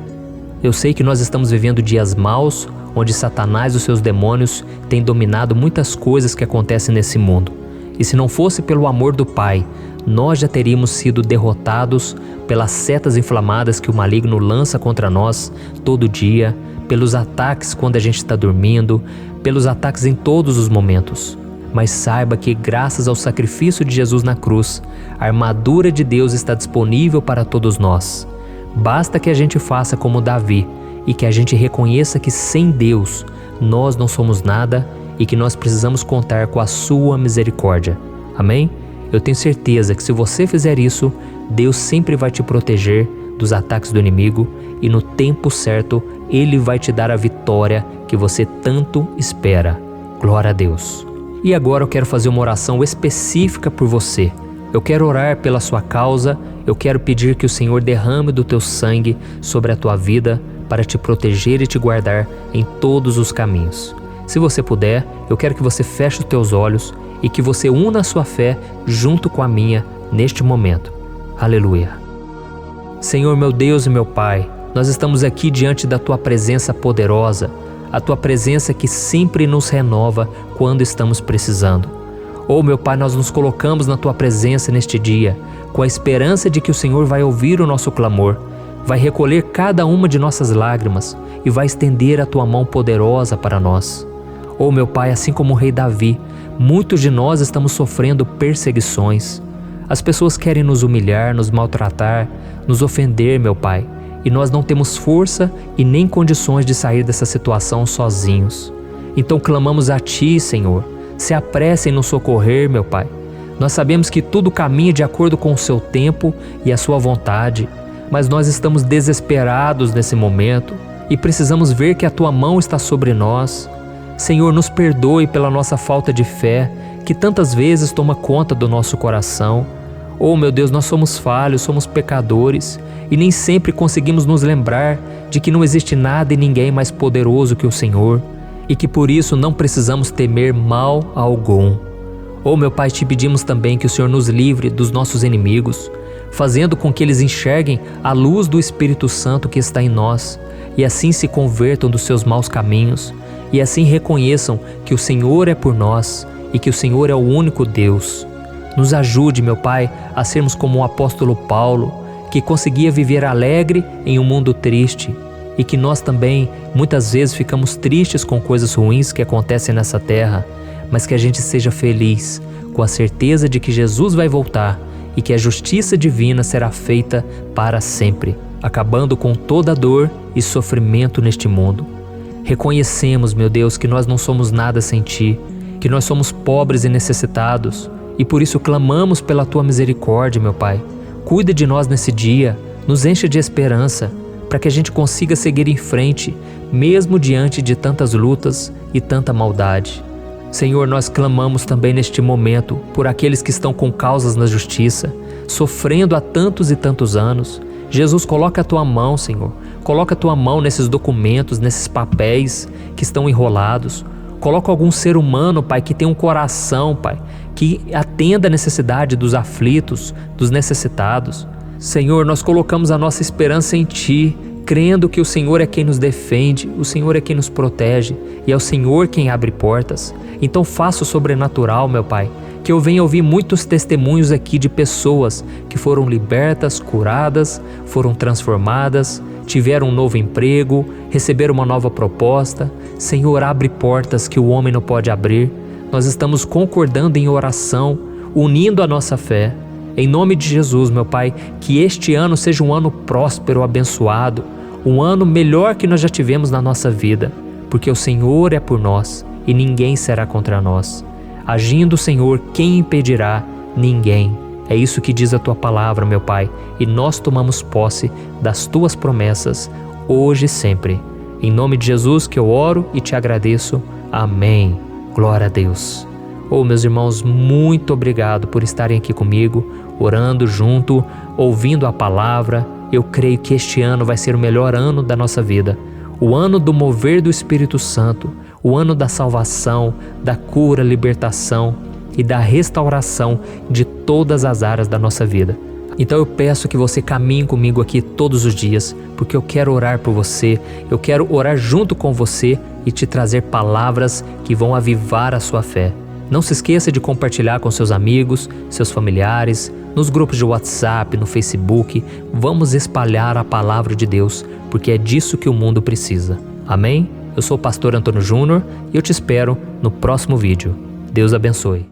Eu sei que nós estamos vivendo dias maus, onde Satanás e os seus demônios têm dominado muitas coisas que acontecem nesse mundo. E se não fosse pelo amor do Pai, nós já teríamos sido derrotados pelas setas inflamadas que o maligno lança contra nós todo dia, pelos ataques quando a gente está dormindo, pelos ataques em todos os momentos. Mas saiba que graças ao sacrifício de Jesus na cruz, a armadura de Deus está disponível para todos nós. Basta que a gente faça como Davi e que a gente reconheça que sem Deus nós não somos nada e que nós precisamos contar com a sua misericórdia. Amém? Eu tenho certeza que se você fizer isso, Deus sempre vai te proteger dos ataques do inimigo e no tempo certo Ele vai te dar a vitória que você tanto espera. Glória a Deus. E agora eu quero fazer uma oração específica por você. Eu quero orar pela sua causa, eu quero pedir que o Senhor derrame do teu sangue sobre a tua vida para te proteger e te guardar em todos os caminhos. Se você puder, eu quero que você feche os teus olhos e que você una a sua fé junto com a minha neste momento. Aleluia. Senhor, meu Deus e meu Pai, nós estamos aqui diante da Tua presença poderosa, a Tua presença que sempre nos renova quando estamos precisando. Oh, meu Pai, nós nos colocamos na Tua presença neste dia, com a esperança de que o Senhor vai ouvir o nosso clamor, vai recolher cada uma de nossas lágrimas e vai estender a Tua mão poderosa para nós. Oh, meu Pai, assim como o rei Davi, muitos de nós estamos sofrendo perseguições. As pessoas querem nos humilhar, nos maltratar, nos ofender, meu Pai, e nós não temos força e nem condições de sair dessa situação sozinhos. Então clamamos a Ti, Senhor, se apresse em nos socorrer, meu Pai. Nós sabemos que tudo caminha de acordo com o Seu tempo e a Sua vontade, mas nós estamos desesperados nesse momento e precisamos ver que a Tua mão está sobre nós. Senhor, nos perdoe pela nossa falta de fé, que tantas vezes toma conta do nosso coração. Oh, meu Deus, nós somos falhos, somos pecadores e nem sempre conseguimos nos lembrar de que não existe nada e ninguém mais poderoso que o Senhor e que por isso não precisamos temer mal algum. Oh, meu Pai, te pedimos também que o Senhor nos livre dos nossos inimigos. fazendo com que eles enxerguem a luz do Espírito Santo que está em nós e assim se convertam dos seus maus caminhos e assim reconheçam que o Senhor é por nós e que o Senhor é o único Deus. Nos ajude, meu Pai, a sermos como o apóstolo Paulo, que conseguia viver alegre em um mundo triste, e que nós também muitas vezes ficamos tristes com coisas ruins que acontecem nessa terra, mas que a gente seja feliz com a certeza de que Jesus vai voltar e que a justiça divina será feita para sempre, acabando com toda dor e sofrimento neste mundo. Reconhecemos, meu Deus, que nós não somos nada sem Ti, que nós somos pobres e necessitados, e por isso clamamos pela Tua misericórdia, meu Pai. Cuida de nós nesse dia, nos encha de esperança, para que a gente consiga seguir em frente, mesmo diante de tantas lutas e tanta maldade. Senhor, nós clamamos também neste momento por aqueles que estão com causas na justiça, sofrendo há tantos e tantos anos. Jesus, coloca a Tua mão, Senhor. Coloca a Tua mão nesses documentos, nesses papéis que estão enrolados. Coloca algum ser humano, Pai, que tem um coração, Pai, que atenda a necessidade dos aflitos, dos necessitados. Senhor, nós colocamos a nossa esperança em Ti, crendo que o Senhor é quem nos defende, o Senhor é quem nos protege e é o Senhor quem abre portas. Então faça o sobrenatural, meu Pai, que eu venha ouvir muitos testemunhos aqui de pessoas que foram libertas, curadas, foram transformadas, tiveram um novo emprego, receberam uma nova proposta. Senhor, abre portas que o homem não pode abrir. Nós estamos concordando em oração, unindo a nossa fé. Em nome de Jesus, meu Pai, que este ano seja um ano próspero, abençoado, um ano melhor que nós já tivemos na nossa vida, porque o Senhor é por nós e ninguém será contra nós. Agindo o Senhor, quem impedirá? Ninguém. É isso que diz a Tua palavra, meu Pai, e nós tomamos posse das Tuas promessas, hoje e sempre. Em nome de Jesus que eu oro e Te agradeço. Amém. Glória a Deus. Oh, meus irmãos, muito obrigado por estarem aqui comigo, orando junto, ouvindo a palavra. Eu creio que este ano vai ser o melhor ano da nossa vida. O ano do mover do Espírito Santo, o ano da salvação, da cura, libertação e da restauração de todas as áreas da nossa vida. Então eu peço que você caminhe comigo aqui todos os dias, porque eu quero orar por você, eu quero orar junto com você e te trazer palavras que vão avivar a sua fé. Não se esqueça de compartilhar com seus amigos, seus familiares, nos grupos de WhatsApp, no Facebook. Vamos espalhar a palavra de Deus, porque é disso que o mundo precisa. Amém? Eu sou o pastor Antônio Júnior e eu te espero no próximo vídeo. Deus abençoe.